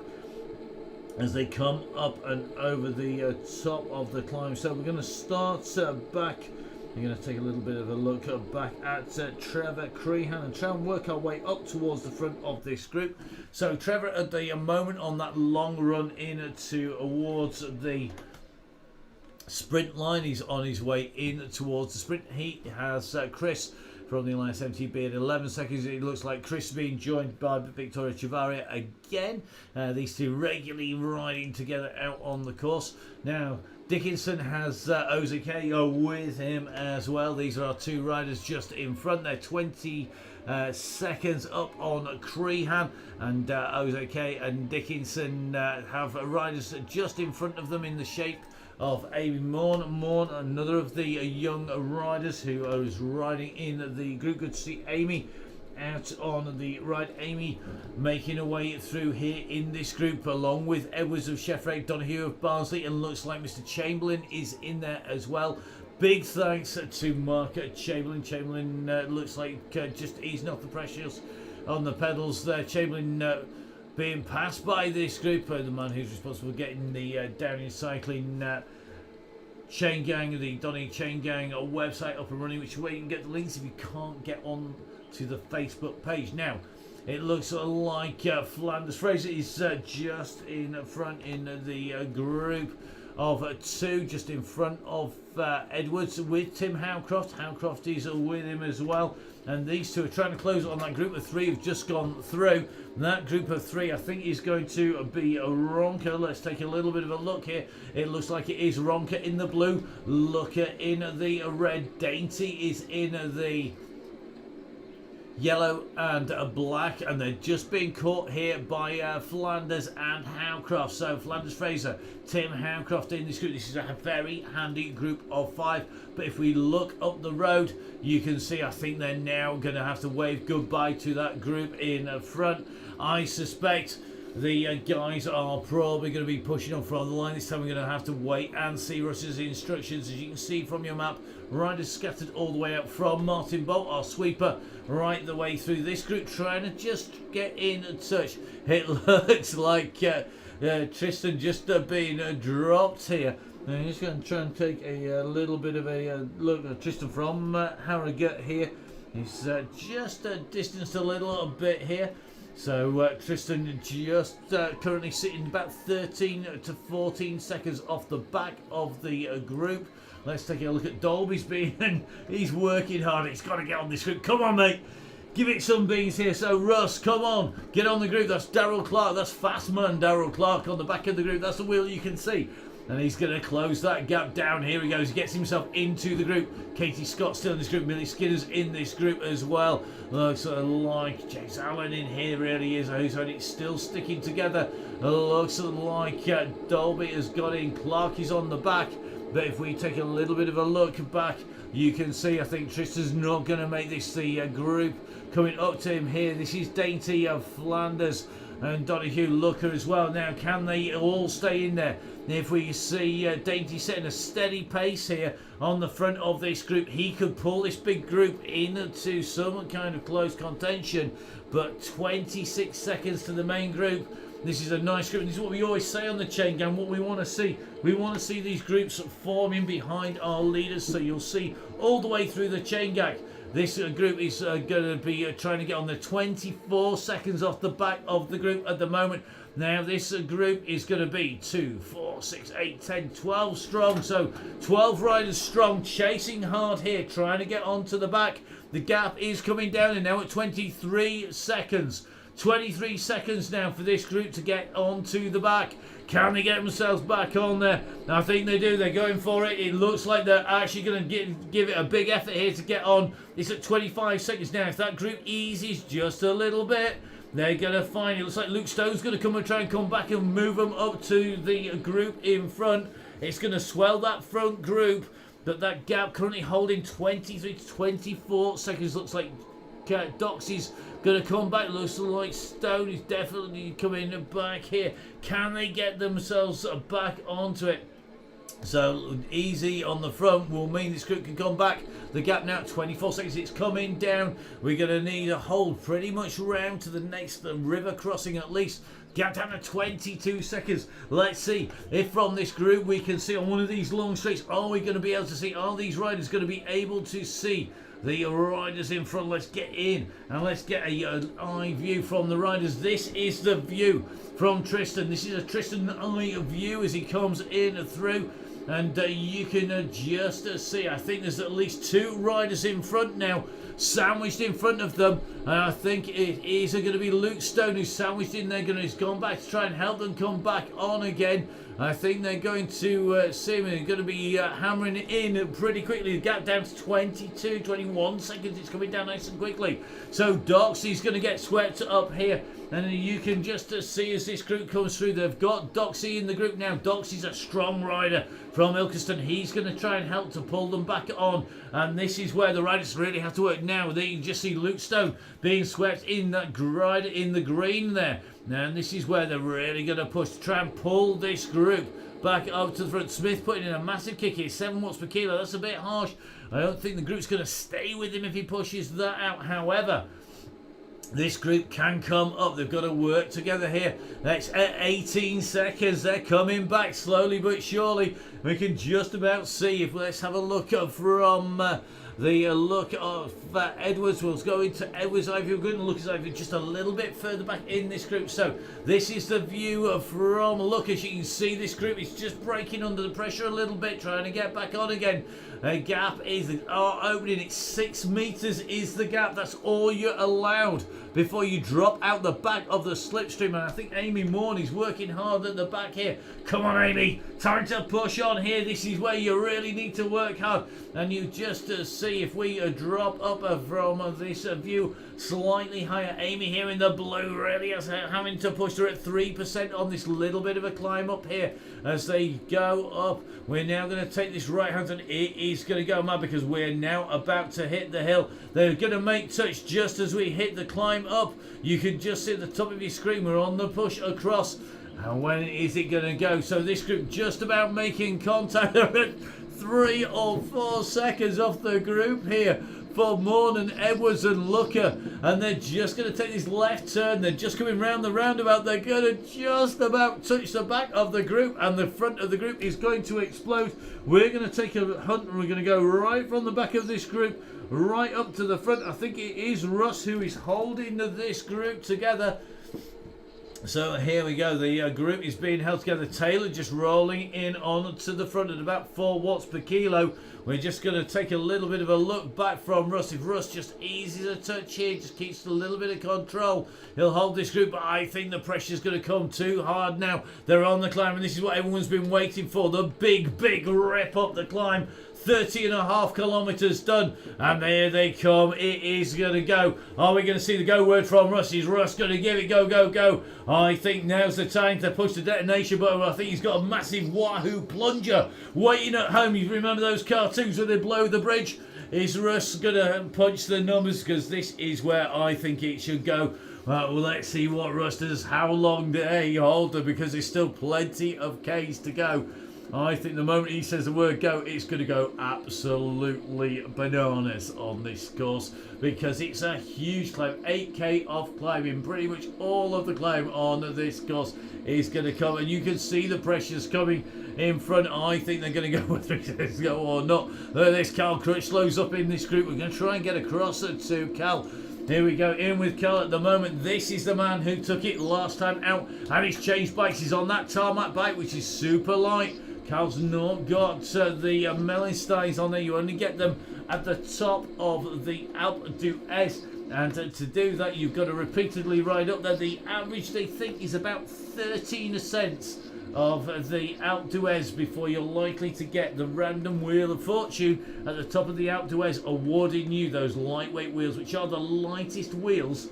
as they come up and over the top of the climb. So we're going to start back. We're going to take a little bit of a look back at Trevor Crehan and try and work our way up towards the front of this group. So Trevor at the moment on that long run in towards the sprint line. He's on his way in towards the sprint. He has Chris from the Alliance MTB at 11 seconds. It looks like Chris being joined by Victoria Chavaria again. These two regularly riding together out on the course. Now, Dickinson has Ozeke with him as well. These are our two riders just in front. They're 20 seconds up on Crehan, and Ozeke and Dickinson have riders just in front of them in the shape of Amy Morn. Morn, another of the young riders who is riding in the group. Good to see Amy out on the right. Amy making her way through here in this group, along with Edwards of Sheffrey, Donahue of Barnsley, and looks like Mr. Chamberlain is in there as well. Big thanks to Mark Chamberlain. Chamberlain looks like just easing off the pressures on the pedals there. Chamberlain being passed by this group, the man who's responsible for getting the Downhill Cycling Chain Gang, the Donny Chain Gang website up and running, which is where you can get the links if you can't get on to the Facebook page. Now, it looks like Flanders Fraser is just in front in the group of 2, just in front of Edwards with Tim Howcroft. Howcroft is with him as well. And these two are trying to close on that group of 3 who've just gone through. And that group of 3, I think, is going to be Ronka. Let's take a little bit of a look here. It looks like it is Ronka in the blue. Looker in the red. Dainty is in the yellow and black, and they're just being caught here by Flanders and Howcroft. So Flanders, Fraser, Tim Howcroft in this group. This is a very handy group of 5, but if we look up the road, you can see I think they're now going to have to wave goodbye to that group in front. I suspect the guys are probably going to be pushing on from the line. This time we're going to have to wait and see Russ's instructions. As you can see from your map, riders scattered all the way out from Martin Bolt, our sweeper, right the way through this group, trying to just get in touch. It looks like Tristan just being dropped here. I'm just going to try and take a little bit of a look at Tristan from Harrogate here. He's just distanced a little bit here. So Tristan just currently sitting about 13 to 14 seconds off the back of the group. Let's take a look at Dolby's being, he's working hard. He's got to get on this group. Come on, mate. Give it some beans here. So Russ, come on. Get on the group. That's Darryl Clark. That's fast man Darryl Clark on the back of the group. That's the wheel you can see. And he's going to close that gap down. Here he goes. He gets himself into the group. Katie Scott still in this group. Millie Skinner's in this group as well. Looks like James Allen in here really is. It's still sticking together. Looks like Dolby has got in. Clark is on the back. But if we take a little bit of a look back, you can see I think Tristan's not going to make this the group coming up to him here. This is Dainty of Flanders and Donahue Looker as well. Now, can they all stay in there? If we see Dainty setting a steady pace here on the front of this group, he could pull this big group into some kind of close contention. But 26 seconds to the main group. This is a nice group. This is what we always say on the chain gang. What we want to see. We want to see these groups forming behind our leaders. So you'll see all the way through the chain gang. This group is going to be trying to get on the 24 seconds off the back of the group at the moment. Now this group is going to be 2, 4, 6, 8, 10, 12 strong. So 12 riders strong, chasing hard here, trying to get onto the back. The gap is coming down and now at 23 seconds. 23 seconds now for this group to get onto the back. Can they get themselves back on there? I think they do. They're going for it. It looks like they're actually going to give it a big effort here to get on. It's at 25 seconds now. If that group eases just a little bit, they're going to find it. Looks like Luke Stone's going to come and try and come back and move them up to the group in front. It's going to swell that front group, but that gap currently holding 23 to 24 seconds. Looks like Doxy's going to come back. Looks like Stone is definitely coming back here. Can they get themselves back onto it? So easy on the front will mean this group can come back. The gap now at 24 seconds. It's coming down. We're going to need a hold pretty much round to the next river crossing at least. Gap down to 22 seconds. Let's see if from this group we can see on one of these long straights. Are we going to be able to see? Are these riders going to be able to see the riders in front? Let's get in and let's get an eye view from the riders. This is the view from Tristan. This is a Tristan eye view as he comes in through. And you can just see, I think there's at least 2 riders in front now, sandwiched in front of them. And I think it is going to be Luke Stone who's sandwiched in there. He's gone back to try and help them come back on again. I think they're going to see him. They're going to be hammering it in pretty quickly. The gap down to 22, 21 seconds. It's coming down nice and quickly. So Doxy's going to get swept up here. And you can just see as this group comes through, they've got Doxy in the group now. Doxy's a strong rider from Ilkeston. He's going to try and help to pull them back on. And this is where the riders really have to work now. They just see Luke Stone being swept in that rider in the green there. And this is where they're really going to push to try and pull this group back up to the front. Smith putting in a massive kick here, 7 watts per kilo. That's a bit harsh. I don't think the group's going to stay with him if he pushes that out. However, this group can come up. They've got to work together here. That's at 18 seconds. They're coming back slowly but surely. We can just about see if let's have a look up from The look of Edwards will go into Edwards. Ivy, we're going to look at Ivy just a little bit further back in this group. So this is the view from look. As you can see, this group is just breaking under the pressure a little bit, trying to get back on again. A gap is opening. It's 6 meters is the gap. That's all you're allowed before you drop out the back of the slipstream. And I think Amy Morn is working hard at the back here. Come on, Amy, time to push on here. This is where you really need to work hard. And you just see if we drop up from this view slightly higher. Amy here in the blue really is having to push her at 3% on this little bit of a climb up here as they go up. We're now going to take this right hand and it is going to go mad because we're now about to hit the hill. They're going to make touch just as we hit the climb up. You can just see at the top of your screen we're on the push across. And when is it going to go? So this group just about making contact. They're at 3 or 4 seconds off the group here for Morn, Edwards and Looker, and they're just going to take this left turn. They're just coming round the roundabout. They're going to just about touch the back of the group, and the front of the group is going to explode. We're going to take a hunt, and we're going to go right from the back of this group right up to the front. I think it is Russ who is holding this group together. So here we go, the group is being held together. Taylor just rolling in on to the front at about 4 watts per kilo. We're just going to take a little bit of a look back from Russ. If Russ just eases a touch here, just keeps a little bit of control, he'll hold this group. But I think the pressure's going to come too hard now. They're on the climb, and this is what everyone's been waiting for. The big rip up the climb. 30.5 kilometers done, and there they come. It is going to go. Are we going to see the go word from Russ? Is Russ going to give it go, go, go? I think now's the time to push the detonation button. I think he's got a massive wahoo plunger waiting at home. You remember those cartoons where they blow the bridge? Is Russ going to punch the numbers? Because this is where I think it should go. Well, let's see what Russ does. How long did he hold her? Because there's still plenty of Ks to go. I think the moment he says the word go, it's going to go absolutely bananas on this course because it's a huge climb. 8k off climbing. Pretty much all of the climb on this course is going to come, and you can see the pressures coming in front. I think they're going to go whether it's go or not. This Cal Crutchlow's up in this group. We're going to try and get across it to Cal. Here we go, in with Cal at the moment. This is the man who took it last time out, and he's changed bikes. He's on that tarmac bike, which is super light. Cal's not got the Mellensteins on there. You only get them at the top of the Alpe d'Huez. And to do that, you've got to repeatedly ride up there. The average, they think, is about 13 ascents of the Alpe d'Huez before you're likely to get the random wheel of fortune at the top of the Alpe d'Huez, awarding you those lightweight wheels, which are the lightest wheels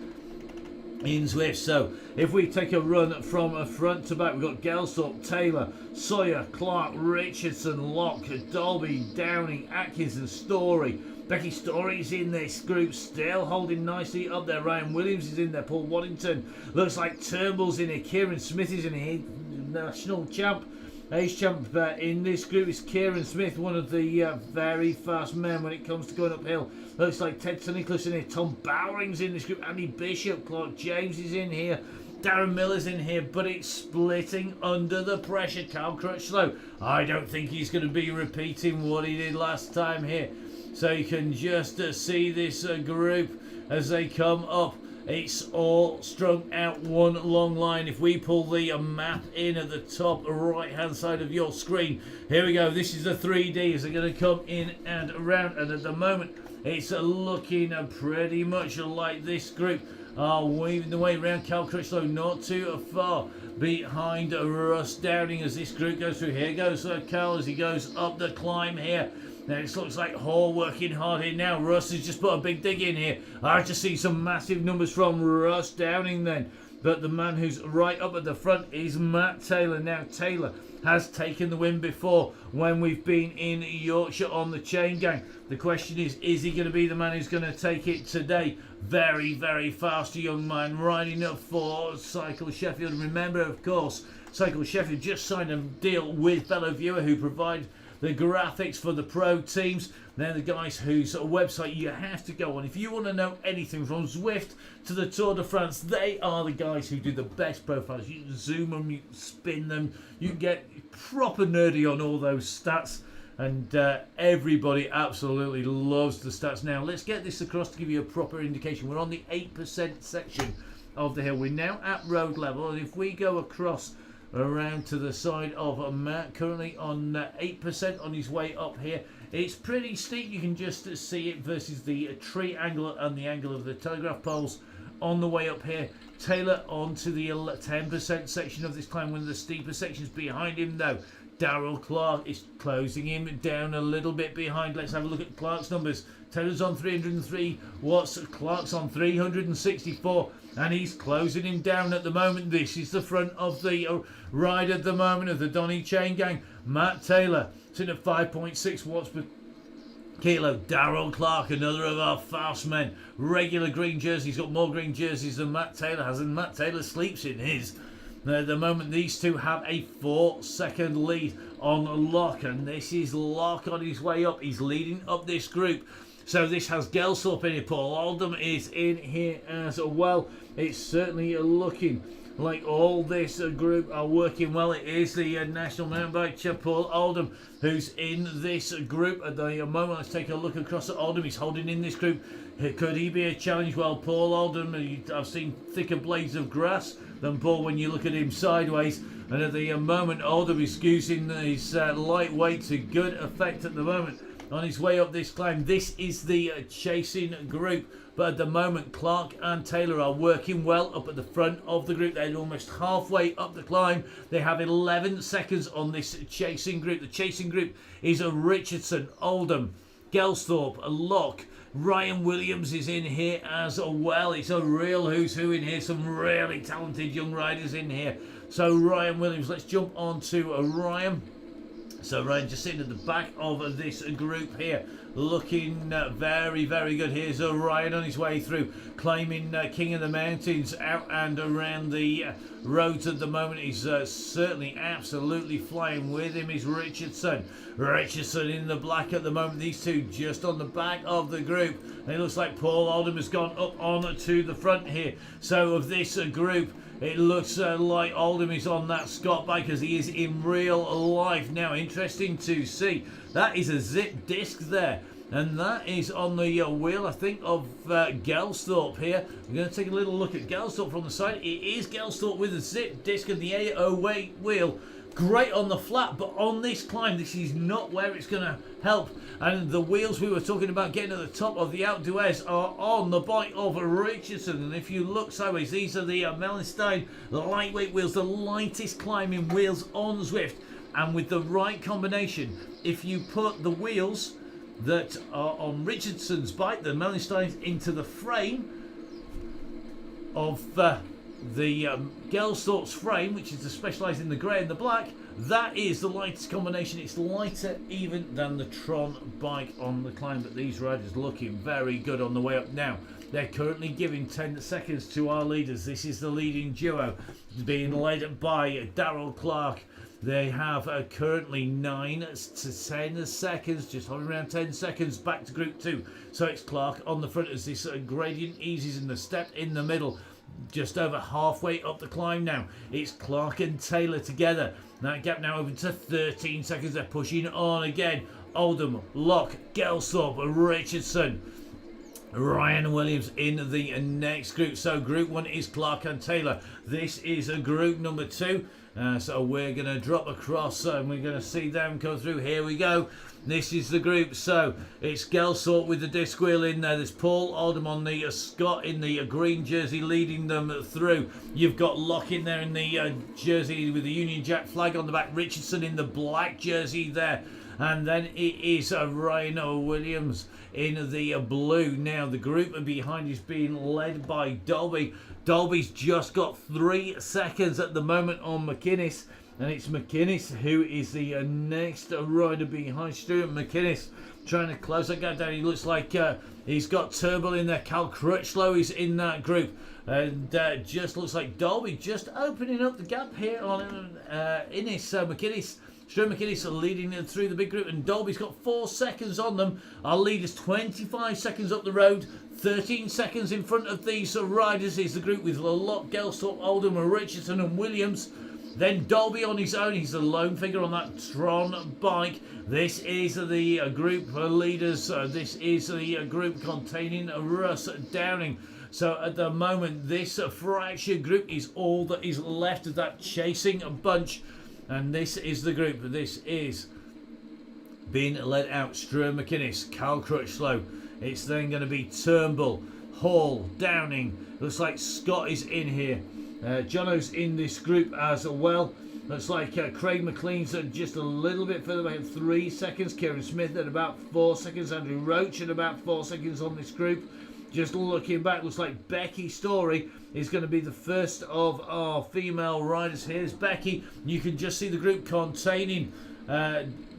in Zwift. So if we take a run from front to back, we've got Gelsthorpe, Taylor, Sawyer, Clark, Richardson, Locke, Dolby, Downing, Atkinson, Story. Becky Story's in this group, still holding nicely up there. Ryan Williams is in there. Paul Waddington. Looks like Turnbull's in here. Kieran Smith is in here. National champ. Age champ in this group is Kieran Smith, one of the very fast men when it comes to going uphill. Looks like Ted Tunnicliffe's in here. Tom Bowering's in this group. Andy Bishop, Clark James is in here. Darren Miller's in here, but it's splitting under the pressure. Cal Crutchlow, I don't think he's going to be repeating what he did last time here. So you can just see this group as they come up. It's all strung out one long line. If we pull the map in at the top right hand side of your screen, here we go. This is the 3Ds. They're going to come in and around, and at the moment it's looking pretty much like this group are weaving the way around. Cal Crutchlow not too far behind Russ Downing as this group goes through. Here goes Cal as he goes up the climb here. Now it looks like Hall working hard here now. Russ has just put a big dig in here. I just see some massive numbers from Russ Downing then. But the man who's right up at the front is Matt Taylor. Now Taylor has taken the win before when we've been in Yorkshire on the chain gang. The question is he going to be the man who's going to take it today? Very, very fast young man riding up for Cycle Sheffield. Remember, of course, Cycle Sheffield just signed a deal with Fellow Viewer, who provide the graphics for the pro teams. They're the guys whose website you have to go on if you want to know anything from Zwift to the Tour de France. They are the guys who do the best profiles. You can zoom them, you can spin them, you can get proper nerdy on all those stats. and everybody absolutely loves the stats. Now let's get this across to give you a proper indication. We're on the 8% section of the hill. We're now at road level, and if we go across around to the side of Matt, currently on 8% on his way up here. It's pretty steep, you can just see it versus the tree angle and the angle of the telegraph poles on the way up here. Taylor onto the 10% section of this climb, one of the steeper sections behind him though. Darrell Clark is closing him down a little bit behind. Let's have a look at Clark's numbers. Taylor's on 303 watts, Clark's on 364, and he's closing him down at the moment. This is the front of the ride at the moment of the Donny Chain Gang. Matt Taylor sitting at 5.6 watts per kilo. Darrell Clark, another of our fast men, regular green jersey. He's got more green jerseys than Matt Taylor has, and Matt Taylor sleeps in his. At the moment, these two have a 4-second lead on Locke, and this is Locke on his way up. He's leading up this group. So this has Gelsthorpe in here. Paul Oldham is in here as well. It's certainly looking like all this group are working well. It is the National Mountain Bike Paul Oldham who's in this group at the moment. Let's take a look across at Oldham. He's holding in this group. Could he be a challenge? Well, Paul Oldham, I've seen thicker blades of grass than Paul when you look at him sideways. And at the moment, Oldham is using his lightweight to good effect at the moment on his way up this climb. This is the chasing group, but at the moment Clark and Taylor are working well up at the front of the group. They're almost halfway up the climb. They have 11 seconds on this chasing group. The chasing group is a Richardson, Oldham, Gelsthorpe, Locke. Ryan Williams is in here as well. It's a real who's who in here. Some really talented young riders in here. So Ryan Williams, let's jump on to Ryan. So Ryan just sitting at the back of this group here, looking very, very good. Here's Ryan on his way through, climbing King of the Mountains out and around the roads at the moment. He's certainly absolutely flying. With him is Richardson. Richardson in the black at the moment. These two just on the back of the group. And it looks like Paul Oldham has gone up on to the front here. So of this group, it looks like Oldham is on that Scott bike as he is in real life. Now, interesting to see. That is a zip disc there. And that is on the wheel, I think, of Gelsthorpe here. We're going to take a little look at Gelsthorpe from the side. It is Gelsthorpe with a zip disc and the 808 wheel. Great on the flat, but on this climb, this is not where it's going to help. And the wheels we were talking about getting at the top of the Outdoors are on the bike of Richardson. And if you look sideways, these are the Mellenstein lightweight wheels, the lightest climbing wheels on Zwift. And with the right combination, if you put the wheels that are on Richardson's bike, the Mellensteins, into the frame of the Gelsthorpe's frame, which is the specialised in the grey and the black, that is the lightest combination. It's lighter even than the Tron bike on the climb, but these riders looking very good on the way up now. They're currently giving 10 seconds to our leaders. This is the leading duo being led by Darrell Clark. They have currently 9 to 10 seconds, just hovering around 10 seconds back to Group 2. So it's Clark on the front as this gradient eases in the step in the middle. Just over halfway up the climb now. It's Clark and Taylor together. That gap now open to 13 seconds. They're pushing on again. Oldham, Locke, Gelsthorpe, Richardson, Ryan Williams in the next group. So group 1 is Clark and Taylor. This is a group number 2. So we're going to drop across and we're going to see them come through. Here we go. This is the group. So it's Gelsthorpe with the disc wheel in there. There's Paul Oldham on the Scott in the green jersey leading them through. You've got Locke in there in the jersey with the Union Jack flag on the back. Richardson in the black jersey there. And then it is Ryan Williams in the blue. Now the group behind is being led by Dolby. Dolby's just got 3 seconds at the moment on McInnes. And it's McInnes who is the next rider behind. Stuart McInnes trying to close that gap down. He looks like he's got Turnbull in there. Cal Crutchlow is in that group. And just looks like Dolby just opening up the gap here on Innes. McInnes. Stuart McInnes are leading through the big group, and Dolby's got 4 seconds on them. Our leader's 25 seconds up the road, 13 seconds in front of these riders is the group with Locke, Gelsthorpe, Oldham, Richardson and Williams. Then Dolby on his own. He's the lone figure on that Tron bike. This is the group leaders. This is the group containing Russ Downing. So at the moment, this fractured group is all that is left of that chasing bunch. And this is the group. This is being led out. Stuart McInnes, Carl Crutchlow. It's then going to be Turnbull, Hall, Downing. Looks like Scott is in here. Jono's in this group as well. Looks like Craig McLean's just a little bit further back at 3 seconds. Kieran Smith at about 4 seconds. Andrew Roach at about 4 seconds on this group. Just looking back, looks like Becky Story is going to be the first of our female riders. Here's Becky. You can just see the group containing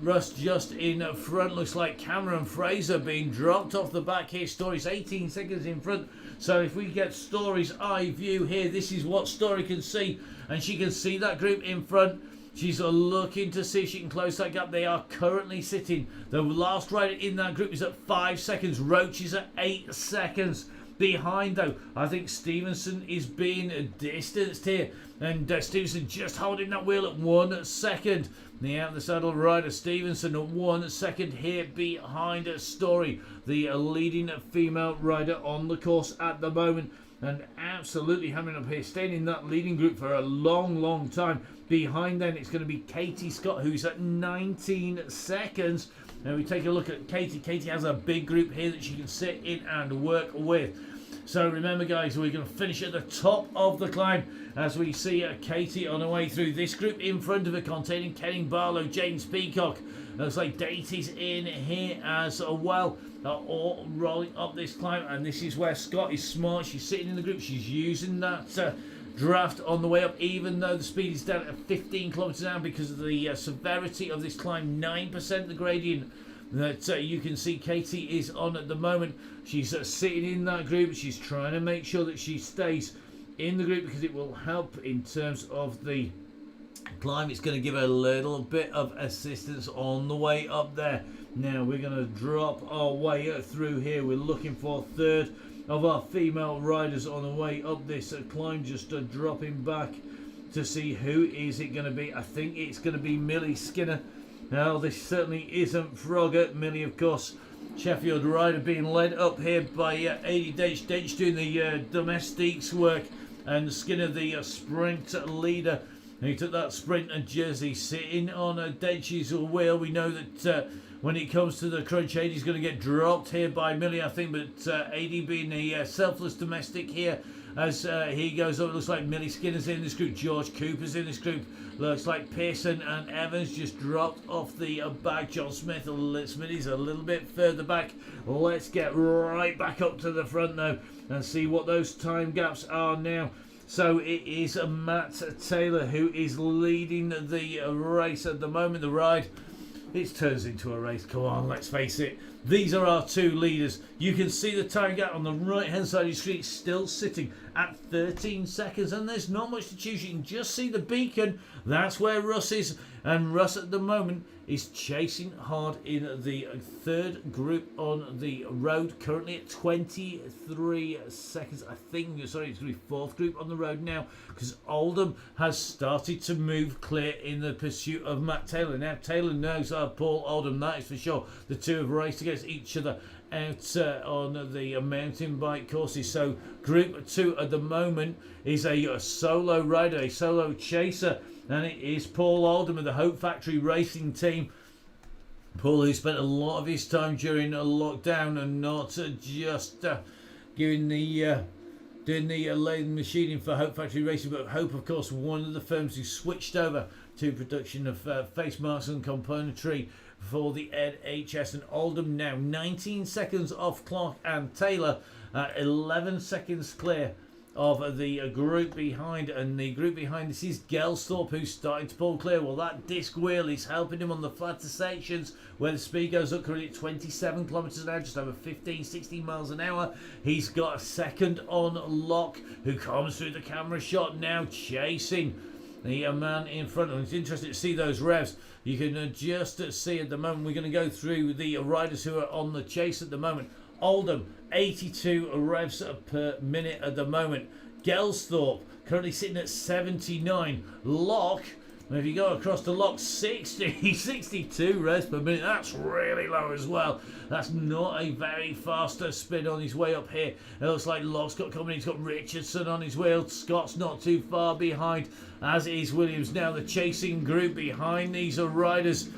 Russ just in front. Looks like Cameron Fraser being dropped off the back here. Story's 18 seconds in front. So if we get Story's eye view here, this is what Story can see. And she can see that group in front. She's looking to see if she can close that gap. They are currently sitting. The last rider in that group is at 5 seconds. Roach is at 8 seconds. Behind, though, I think Stevenson is being distanced here. And Stevenson just holding that wheel at 1 second. The out the saddle rider Stevenson at 1 second here behind Story, the leading female rider on the course at the moment. And absolutely hammering up here, staying in that leading group for a long time. Behind then it's going to be Katie Scott, who's at 19 seconds. Now we take a look at Katie. Katie has a big group here that she can sit in and work with. So remember, guys, we're going to finish at the top of the climb as we see Katie on her way through. This group in front of her containing Kenning Barlow, James Peacock. Looks like Datey's in here as well. All rolling up this climb, and this is where Scott is smart. She's sitting in the group. She's using that draft on the way up, even though the speed is down at 15 kilometers an hour because of the severity of this climb. 9% the gradient that you can see Katie is on at the moment. She's sitting in that group. She's trying to make sure that she stays in the group because it will help in terms of the climb. It's going to give her a little bit of assistance on the way up there. Now we're going to drop our way through here. We're looking for a third of our female riders on the way up this climb, just dropping back to see who is it going to be. I think it's going to be Millie Skinner. Now this certainly isn't Frogger. Millie, of course, Sheffield rider, being led up here by Adi Dench. Dench doing the domestiques work, and Skinner the sprint leader. And he took that sprint and jersey, sitting on Dench's wheel. We know that when it comes to the crunch, Adi's going to get dropped here by Millie, I think. But Adi being the selfless domestic here as he goes up. It looks like Millie Skinner's in this group. George Cooper's in this group. Looks like Pearson and Evans just dropped off the back. John Smith, Smitty's a little bit further back. Let's get right back up to the front, though, and see what those time gaps are now. So it is Matt Taylor who is leading the race at the moment. The ride, it turns into a race. Come on, let's face it. These are our two leaders. You can see the time gap on the right hand side of your screen. It's still sitting at 13 seconds, and there's not much to choose. You can just see the beacon. That's where Russ is, and Russ at the moment is chasing hard in the third group on the road, currently at 23 seconds. I think, sorry, it's going to be fourth group on the road now, because Oldham has started to move clear in the pursuit of Matt Taylor. Now Taylor knows Paul Oldham, that is for sure. The two have raced against each other out on the mountain bike courses. So group 2 at the moment is a solo rider, a solo chaser, and it is Paul Oldham of the Hope Factory Racing Team. Paul, who spent a lot of his time during a lockdown and not just doing the lathe machining for Hope Factory Racing, but Hope, of course, one of the firms who switched over to production of face masks and componentry for the NHS. And Oldham now 19 seconds off Clark and Taylor, 11 seconds clear of the group behind. And the group behind this is Gelsthorpe, who's starting to pull clear. Well, that disc wheel is helping him on the flatter sections where the speed goes up, currently at 27 kilometres an hour, just over 16 miles an hour. He's got a second on Lock, who comes through the camera shot now, chasing the man in front of him. It's interesting to see those revs. You can just see at the moment. We're going to go through the riders who are on the chase at the moment. Oldham 82 revs per minute at the moment. Gelsthorpe currently sitting at 79. Lock, if you go across to Lock, 62 revs per minute. That's really low as well. That's not a very fast spin on his way up here. It looks like Lock's got coming. He's got Richardson on his wheel. Scott's not too far behind, as is Williams. Now the chasing group behind these riders.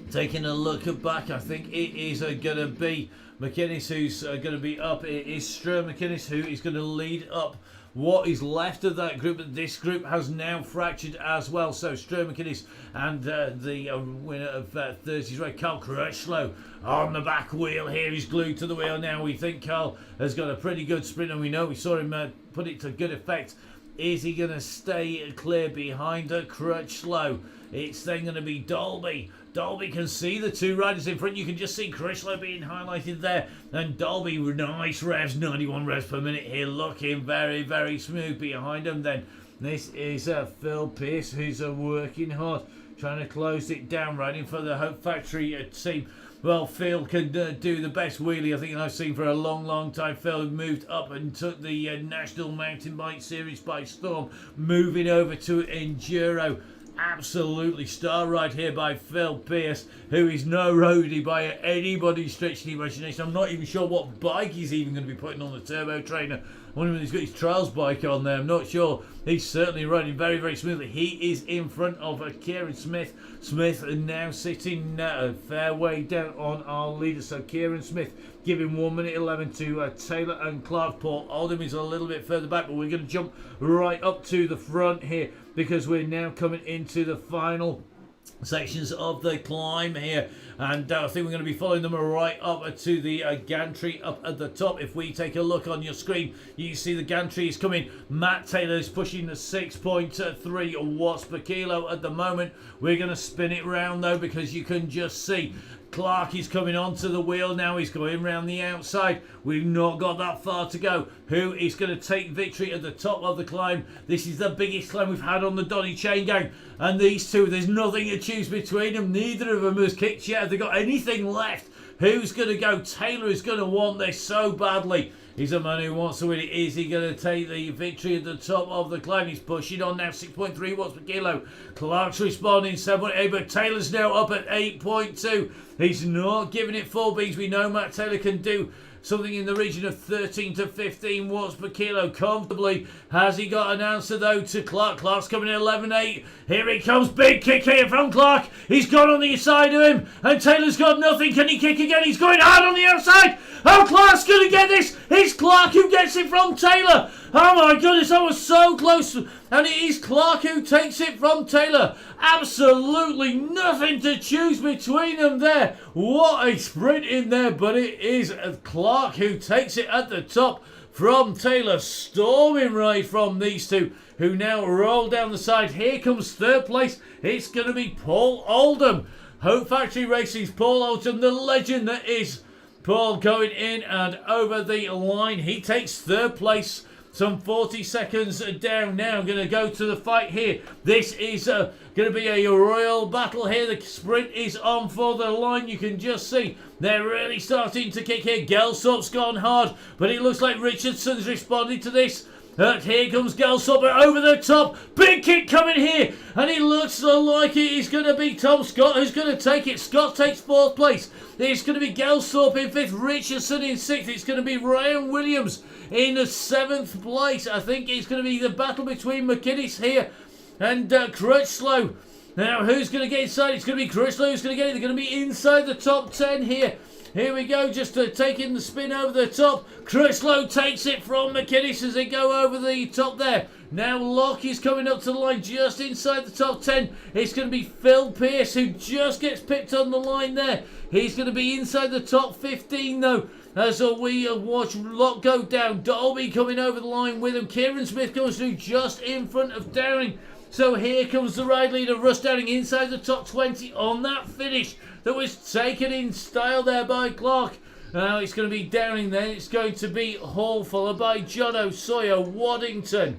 Taking a look back, I think it is going to be McInnes who's going to be up. It is Sturm McInnes who is going to lead up what is left of that group. This group has now fractured as well. So Sturm McInnes and the winner of Thursday's race, Carl Crutchlow, on the back wheel here. He's glued to the wheel now. We think Carl has got a pretty good sprint, and we know we saw him put it to good effect. Is he going to stay clear behind Crutchlow? It's then going to be Dolby. Dolby can see the two riders in front. You can just see Crutchlow being highlighted there. And Dolby, nice revs, 91 revs per minute here, looking very, very smooth behind him. Then this is Phil Pearce, who's working hard, trying to close it down, riding for the Hope Factory team. Well, Phil can do the best wheelie I think I've seen for a long, long time. Phil moved up and took the National Mountain Bike Series by storm, moving over to Enduro. Absolutely star ride here by Phil Pearce, who is no roadie by anybody's stretch of the imagination. I'm not even sure what bike he's even going to be putting on the turbo trainer. I wonder if he's got his trials bike on there. I'm not sure. He's certainly riding very, very smoothly. He is in front of Kieran Smith. Smith now sitting a fair way down on our leader. So Kieran Smith giving 1 minute 11 to Taylor and Clark. Paul Oldham is a little bit further back, but we're going to jump right up to the front here, because we're now coming into the final sections of the climb here, and I think we're going to be following them right up to the gantry up at the top. If we take a look on your screen, you see the gantry is coming. Matt Taylor is pushing the 6.3 watts per kilo at the moment. We're going to spin it round though, because you can just see Clark is coming onto the wheel now. He's going around the outside. We've not got that far to go. Who is going to take victory at the top of the climb? This is the biggest climb we've had on the Donny Chain Gang. And these two, there's nothing to choose between them. Neither of them has kicked yet. Have they got anything left? Who's going to go? Taylor is going to want this so badly. He's a man who wants to win it. Is he going to take the victory at the top of the climb? He's pushing on now, 6.3 watts per kilo. Clark's responding, 7.8, but Taylor's now up at 8.2. He's not giving it full beans. We know Matt Taylor can do something in the region of 13 to 15 watts per kilo comfortably. Has he got an answer though to Clark? Clark's coming in 11.8. Here he comes, big kick here from Clark. He's gone on the side of him, and Taylor's got nothing. Can he kick again? He's going hard on the outside. Oh, Clark's going to get this. It's Clark who gets it from Taylor. Oh my goodness, that was so close. And it is Clark who takes it from Taylor. Absolutely nothing to choose between them there. What a sprint in there, but it is Clark who takes it at the top from Taylor. Storming right from these two, who now roll down the side. Here comes third place. It's going to be Paul Oldham. Hope Factory Racing's Paul Oldham, the legend that is Paul, going in and over the line. He takes third place, some 40 seconds down now. Going to go to the fight here. This is going to be a royal battle here. The sprint is on for the line. You can just see they're really starting to kick here. Gelsop's gone hard, but it looks like Richardson's responding to this. Here comes Gelsop over the top. Big kick coming here. And it looks like it is going to be Tom Scott who's going to take it. Scott takes fourth place. It's going to be Gelsop in fifth. Richardson in sixth. It's going to be Ryan Williams in the seventh place. I think it's going to be the battle between McInnes here and Crutchlow. Now, who's going to get inside? It's going to be Crutchlow who's going to get it. They're going to be inside the top 10 here. Here we go, just taking the spin over the top. Crutchlow takes it from McInnes as they go over the top there. Now Locke is coming up to the line just inside the top 10. It's going to be Phil Pearce who just gets picked on the line there. He's going to be inside the top 15 though. As we watch Locke go down. Dolby coming over the line with him. Kieran Smith goes through just in front of Downing. So here comes the ride leader, Russ Downing, inside the top 20 on that finish that was taken in style there by Clark. Now it's going to be Downing then. It's going to be Hall, followed by Jono, Sawyer, Waddington.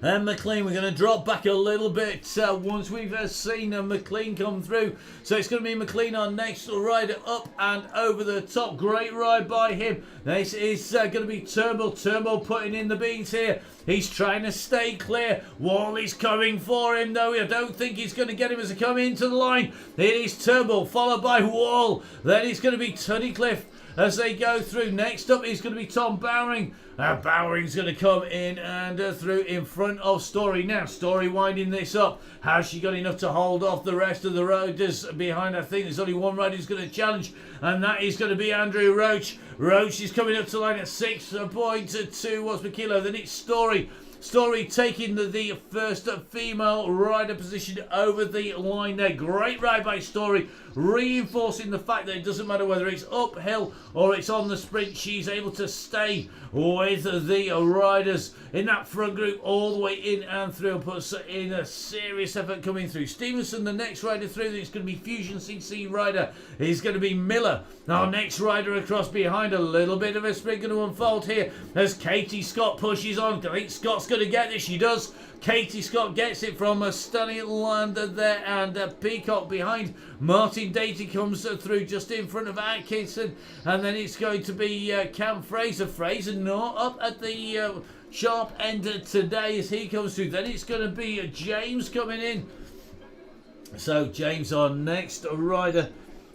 And McLean, we're going to drop back a little bit once we've seen McLean come through. So it's going to be McLean, our next rider, up and over the top. Great ride by him. This is going to be Turbo. Turbo putting in the beans here. He's trying to stay clear. Wall is coming for him, though. I don't think he's going to get him as he come into the line. It is Turbo, followed by Wall. Then it's going to be Tunnicliffe as they go through. Next up is going to be Tom Bowering. Bowering's going to come in and through in front of Story. Now, Story winding this up. Has she got enough to hold off the rest of the riders behind? I think there's only one rider who's going to challenge, and that is going to be Andrew Roach. Roach is coming up to line at 6.2 per kilo. Then it's Story. Story taking the first female rider position over the line there. Great ride by Story, reinforcing the fact that it doesn't matter whether it's uphill or it's on the sprint. She's able to stay with the riders in that front group all the way in and through, and puts in a serious effort coming through. Stevenson, the next rider through, it's going to be Fusion CC rider, is going to be Miller. Our next rider across behind. A little bit of a sprint going to unfold here as Katie Scott pushes on. I think Scott's going to get this. She does. Katie Scott gets it from a stunning lander there, and Peacock behind. Martin Datey comes through just in front of Atkinson, and then it's going to be Cam Fraser. Fraser not up at the sharp end today as he comes through. Then it's going to be James coming in. So James, our next rider,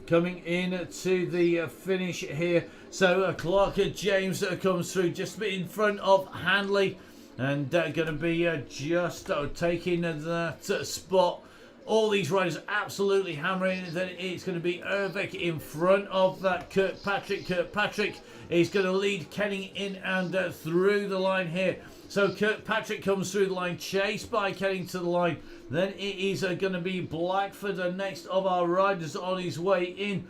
coming in to the finish here. So Clark James comes through just a bit in front of Handley, and going to be just taking that spot. All these riders absolutely hammering. Then it's going to be Ervik in front of that Kirkpatrick. Kirkpatrick is going to lead Kenning in and through the line here. So Kirkpatrick comes through the line, chased by Kenning to the line. Then it is going to be Blackford, the next of our riders, on his way in.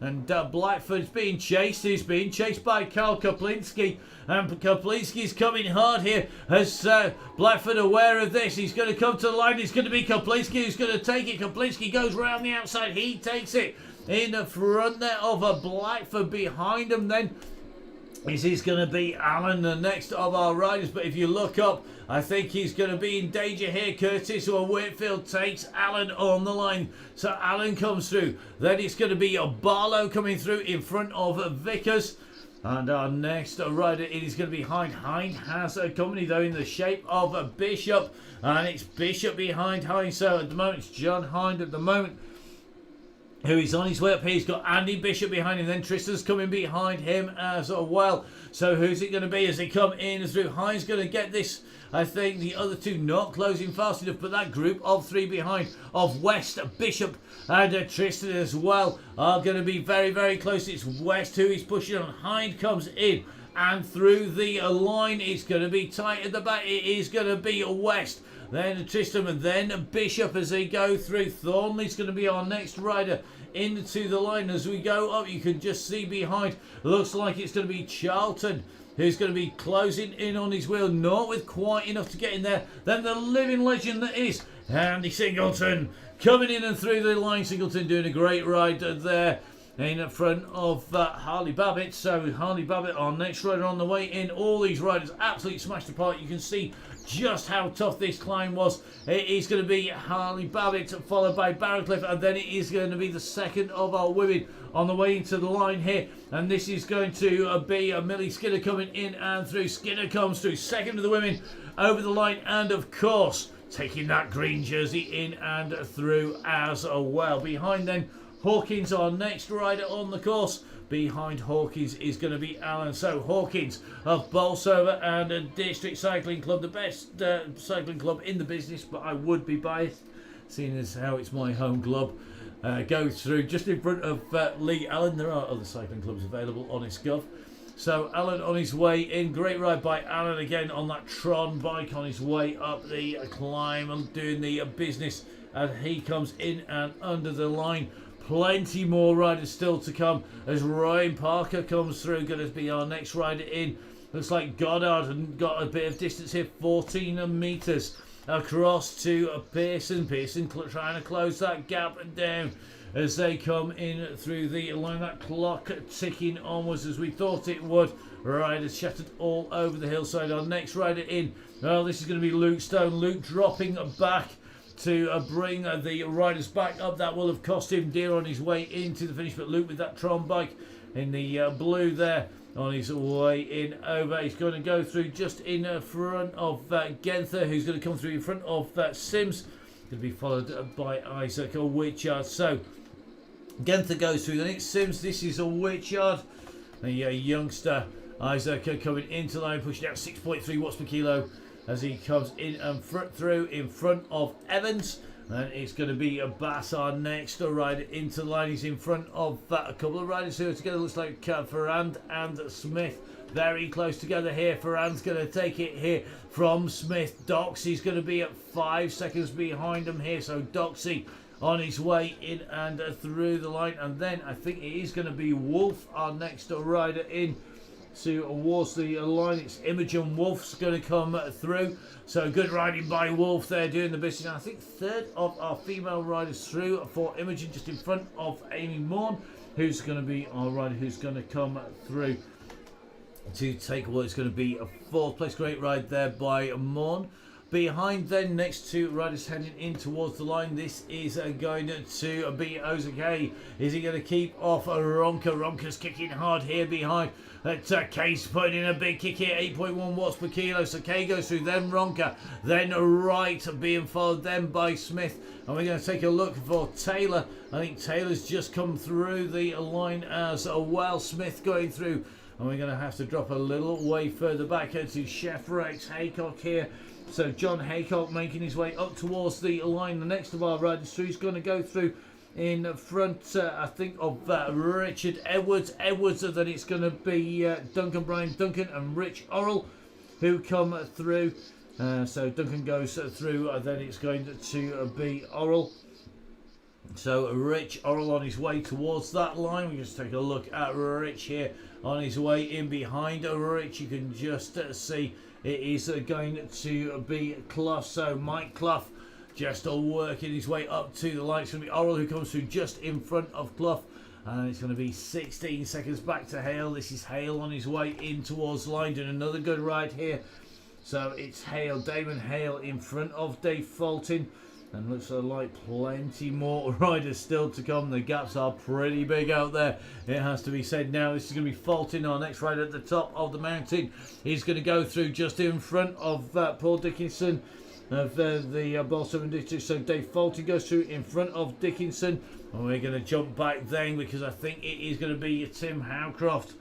And Blackford's being chased. He's being chased by Carl Koplinski. And Koplinski's coming hard here. As Blackford aware of this, he's going to come to the line. It's going to be Koplinski who's going to take it. Koplinski goes round the outside. He takes it in the front there of a Blackford. Behind him then is going to be Allen, the next of our riders. But if you look up, I think he's going to be in danger here. Curtis or Whitfield takes Allen on the line. So Allen comes through. Then it's going to be Barlow coming through in front of Vickers. And our next rider, it is going to be Hind. Hind has a company, though, in the shape of Bishop. And it's Bishop behind Hind. So at the moment, it's John Hind at the moment, who is on his way up here. He's got Andy Bishop behind him. Then Tristan's coming behind him as well. So who's it going to be as they come in through? Hind's going to get this. I think the other two not closing fast enough, but that group of three behind of West, Bishop and Tristan as well are going to be very, very close. It's West who is pushing on. Hind comes in and through the line. It's going to be tight at the back. It is going to be West. Then Tristram and then Bishop as they go through. Thornley's going to be our next rider into the line. As we go up, you can just see behind. Looks like it's going to be Charlton who's going to be closing in on his wheel. Not with quite enough to get in there. Then the living legend that is Andy Singleton coming in and through the line. Singleton doing a great ride there in front of Harley Babbitt. So Harley Babbitt, our next rider on the way in. All these riders absolutely smashed apart. You can see just how tough this climb was. It is going to be Harley Babbitt followed by Barrowcliff, and then it is going to be the second of our women on the way into the line here, and this is going to be Millie Skinner coming in and through. Skinner comes through second of the women over the line, and of course taking that green jersey in and through as well. Behind then Hawkins, our next rider on the course. Behind Hawkins is going to be Alan. So Hawkins of Bolsover and District Cycling Club, the best cycling club in the business, but I would be biased seeing as how it's my home club. Goes through just in front of Lee Allen. There are other cycling clubs available on his Gov. So Alan on his way in. Great ride by Alan again on that Tron bike on his way up the climb and doing the business. And he comes in and under the line. Plenty more riders still to come as Ryan Parker comes through. Going to be our next rider in. Looks like Goddard and got a bit of distance here. 14 metres across to Pearson. Pearson trying to close that gap down as they come in through the line. That clock ticking onwards as we thought it would. riders shattered all over the hillside. Our next rider in, well, this is going to be Luke Stone. Luke dropping back to bring the riders back up. That will have cost him dear on his way into the finish, but Luke with that Tron bike in the blue there on his way in over. He's going to go through just in front of Genther, who's going to come through in front of Sims. Going to be followed by Isaac Witchard. So Genther goes through, then it's Sims. This is a Witchard, the youngster. Isaac coming into line, pushing out 6.3 watts per kilo as he comes in and through in front of Evans. And it's going to be a Bass, our next rider into the line. He's in front of a couple of riders who are together. Looks like Ferrand and Smith very close together here. Ferrand's going to take it here from Smith. Doxy's going to be at 5 seconds behind him here. So Doxy on his way in and through the line. And then I think it is going to be Wolf, our next rider in towards the line. It's Imogen Wolf's going to come through. So good riding by Wolf there doing the business. And I think third of our female riders through for Imogen, just in front of Amy Morn, who's going to be our rider who's going to come through to take what is going to be a fourth place. Great ride there by Morn. Behind then, next two riders heading in towards the line. This is going to be Ozake. Is he going to keep off Ronka? Ronka's kicking hard here behind. Kay's putting in a big kick here, 8.1 watts per kilo. So Kay goes through, then Ronka, then Wright being followed then by Smith. And we're going to take a look for Taylor. I think Taylor's just come through the line as well. Smith going through. And we're going to have to drop a little way further back to Chef Rex Haycock here. So John Haycock making his way up towards the line. The next of our riders through is going to go through in front, I think, of Richard Edwards. Then it's going to be Duncan, Brian Duncan and Rich Orrell who come through. So Duncan goes through, then it's going to be Orrell. So Rich Orrell on his way towards that line. We just take a look at Rich here on his way in behind Rich. You can just see it is going to be Clough. So Mike Clough just working his way up to the line. It's going to be Orrell who comes through just in front of Clough. And it's going to be 16 seconds back to Hale. This is Hale on his way in towards the line, doing another good ride here. So it's Hale, Damon Hale in front of Dave Fulton. And looks like plenty more riders still to come. The gaps are pretty big out there, it has to be said. Now this is going to be Fulton, our next rider at the top of the mountain. He's going to go through just in front of Paul Dickinson of the Bolton District. So Dave Fulton goes through in front of Dickinson. And we're going to jump back then because I think it is going to be Tim Howcroft.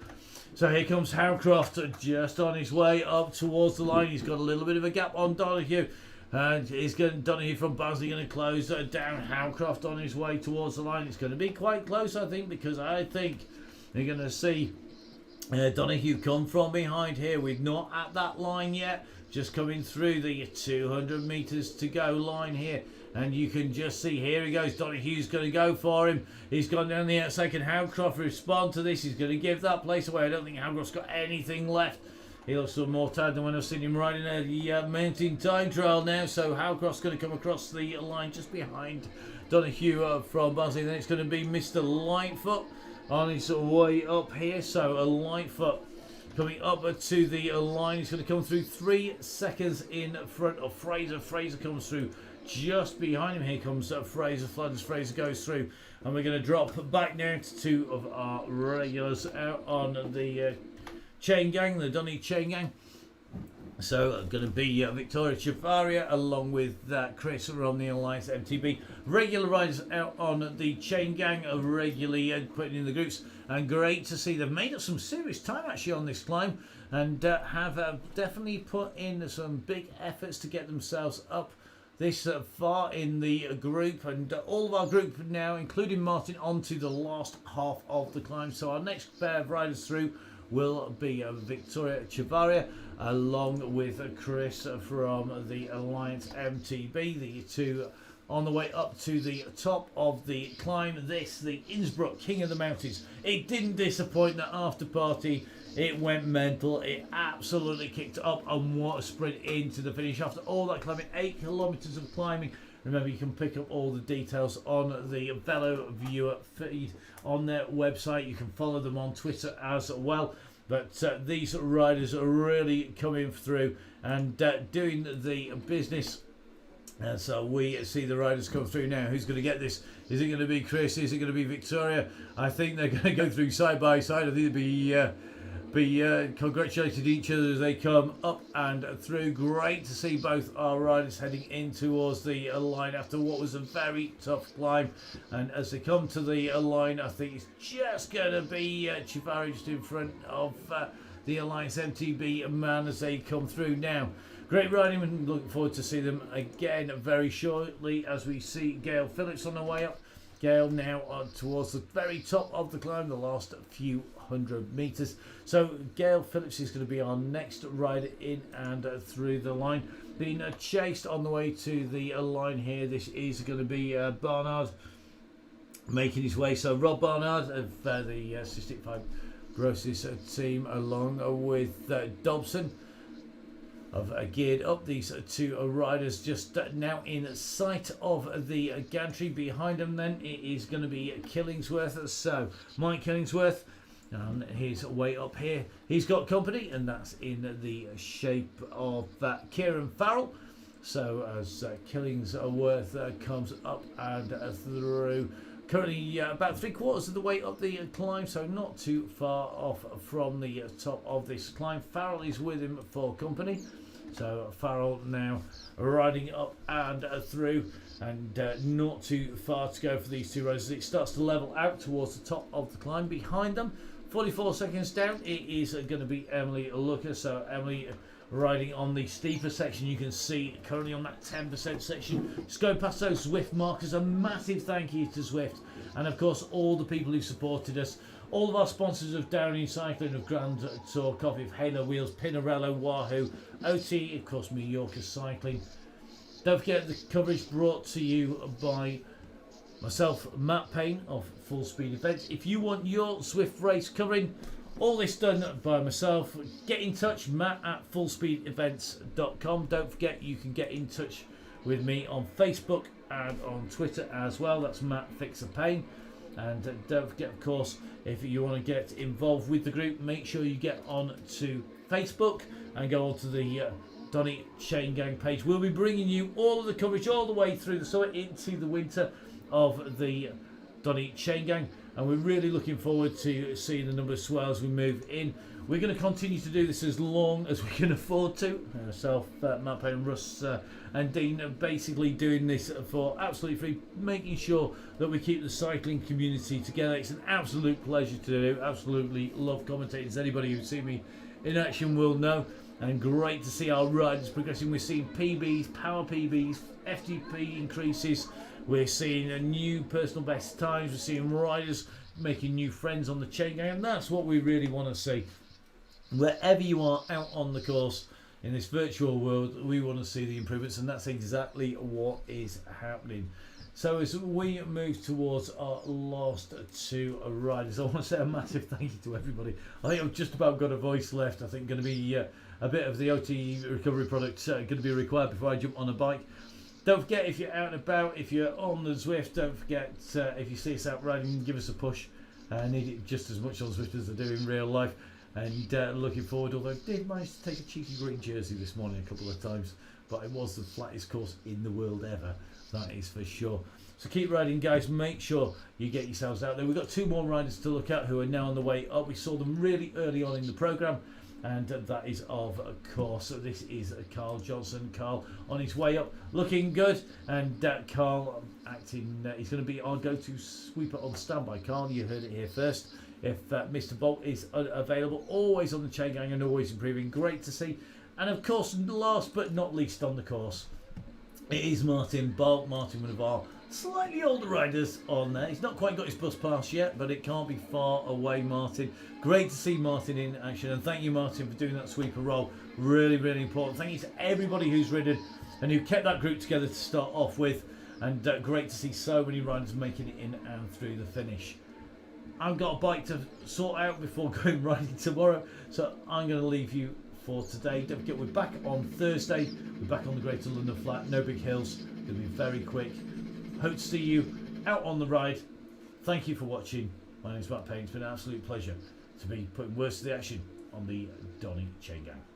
So here comes Howcroft just on his way up towards the line. He's got a little bit of a gap on Donahue. And he's going Donahue from Barnsley going to close down Howcroft on his way towards the line. It's going to be quite close, I think, because I think you're going to see Donahue come from behind here. We're not at that line yet. Just coming through the 200 metres to go line here. And you can just see, here he goes. Donahue's going to go for him. He's gone down the outside. Can Howcroft respond to this? He's going to give that place away. I don't think Howcroft's got anything left. He looks more tired than when I've seen him riding the mountain time trial now. So Howcroft's going to come across the line just behind Donahue from Barnsley. Then it's going to be Mr. Lightfoot on his way up here. So a Lightfoot coming up to the line. He's going to come through 3 seconds in front of Fraser. Fraser comes through just behind him. Here comes Fraser Flood as Fraser goes through. And we're going to drop back now to two of our regulars out on the chain gang, the Donny chain gang. So going to be Victoria Chavaria along with Chris from the Alliance MTB. Regular riders out on the chain gang are regularly putting in the groups, and great to see they've made up some serious time actually on this climb, and have definitely put in some big efforts to get themselves up this far in the group. And all of our group now, including Martin, onto the last half of the climb. So our next pair of riders through will be Victoria Chavaria along with Chris from the Alliance MTB. The two on the way up to the top of the climb. This, the Innsbruck King of the Mountains. It didn't disappoint. That after party, it went mental. It absolutely kicked up, and what a sprint into the finish after all that climbing. 8 kilometres of climbing. Remember, you can pick up all the details on the Velo Viewer feed on their website. You can follow them on Twitter as well. But these riders are really coming through and doing the business. And so we see the riders come through now. Who's going to get this? Is it going to be Chris? Is it going to be Victoria? I think they're going to go through side by side. I think they'll be congratulating each other as they come up and through. Great to see both our riders heading in towards the line after what was a very tough climb. And as they come to the line, I think it's just going to be Chivari just in front of the Alliance MTB man as they come through now. Great riding, and looking forward to see them again very shortly as we see Gail Phillips on the way up. Gail now on towards the very top of the climb, the last few hundred metres. So Gail Phillips is going to be our next rider in and through the line. Being chased on the way to the line here, this is going to be Barnard making his way. So Rob Barnard of the Cystic Fibrosis team, along with Dobson of geared up. These two riders just now in sight of the gantry. Behind them then it is going to be Killingsworth. So Mike Killingsworth on his way up here, he's got company, and that's in the shape of Kieran Farrell. So as Killingsworth comes up and through, currently about 3/4 of the way up the climb, so not too far off from the top of this climb. Farrell is with him for company. So Farrell now riding up and through, and not too far to go for these two riders. It starts to level out towards the top of the climb. Behind them, 44 seconds down, it is going to be Emily Looker. So Emily riding on the steeper section. You can see currently on that 10% section. Just going past those Zwift markers. A massive thank you to Zwift, and of course all the people who supported us. All of our sponsors of Downing Cycling, of Grand Tour Coffee, of Halo Wheels, Pinarello, Wahoo, OT, of course, Mallorca Cycling. Don't forget the coverage brought to you by myself, Matt Payne of Full Speed Events. If you want your Zwift race covering, all this done by myself, get in touch, Matt at fullspeedevents.com. Don't forget you can get in touch with me on Facebook and on Twitter as well. That's Matt Fixer Payne. And don't forget, of course, if you want to get involved with the group, make sure you get on to Facebook and go on to the Donny Chain Gang page. We'll be bringing you all of the coverage all the way through the summer into the winter of the Donny Chain Gang, and we're really looking forward to seeing the number swell as we move in. We're going to continue to do this as long as we can afford to. Myself, Matt Payne, Russ and Dean are basically doing this for absolutely free, making sure that we keep the cycling community together. It's an absolute pleasure to do. Absolutely love commentating. As anybody who's seen me in action will know. And great to see our riders progressing. We're seeing PBs, power PBs, FTP increases. We're seeing a new personal best times. We're seeing riders making new friends on the chain gang, and that's what we really want to see. Wherever you are out on the course in this virtual world, we want to see the improvements, and that's exactly what is happening. So as we move towards our last two riders, I want to say a massive thank you to everybody. I think I've just about got a voice left. I think going to be a bit of the OT recovery product going to be required before I jump on a bike. Don't forget, if you're out and about, if you're on the Zwift, don't forget, if you see us out riding, give us a push. I need it just as much on Zwift as I do in real life. And looking forward, although I did manage to take a cheeky green jersey this morning a couple of times, but it was the flattest course in the world ever, that is for sure. So keep riding, guys. Make sure you get yourselves out there. We've got two more riders to look at who are now on the way up. We saw them really early on in the programme, and that is, of course, this is Carl Johnson. Carl on his way up, looking good, and Carl acting, he's going to be our go-to sweeper on standby. Carl, you heard it here first. If Mr. Bolt is available, always on the chain gang and always improving. Great to see. And of course, last but not least on the course, it is Martin Bolt. Martin, one of our slightly older riders on there. He's not quite got his bus pass yet, but it can't be far away, Martin. Great to see Martin in action, and thank you, Martin, for doing that sweeper role. Really, really important. Thank you to everybody who's ridden and who kept that group together to start off with, and great to see so many riders making it in and through the finish. I've got a bike to sort out before going riding tomorrow, so I'm going to leave you for today. Don't forget, we're back on Thursday. We're back on the Greater London Flat, no big hills. Going to be very quick. Hope to see you out on the ride. Thank you for watching. My name's Matt Payne. It's been an absolute pleasure to be putting words to the action on the Donny Chain Gang.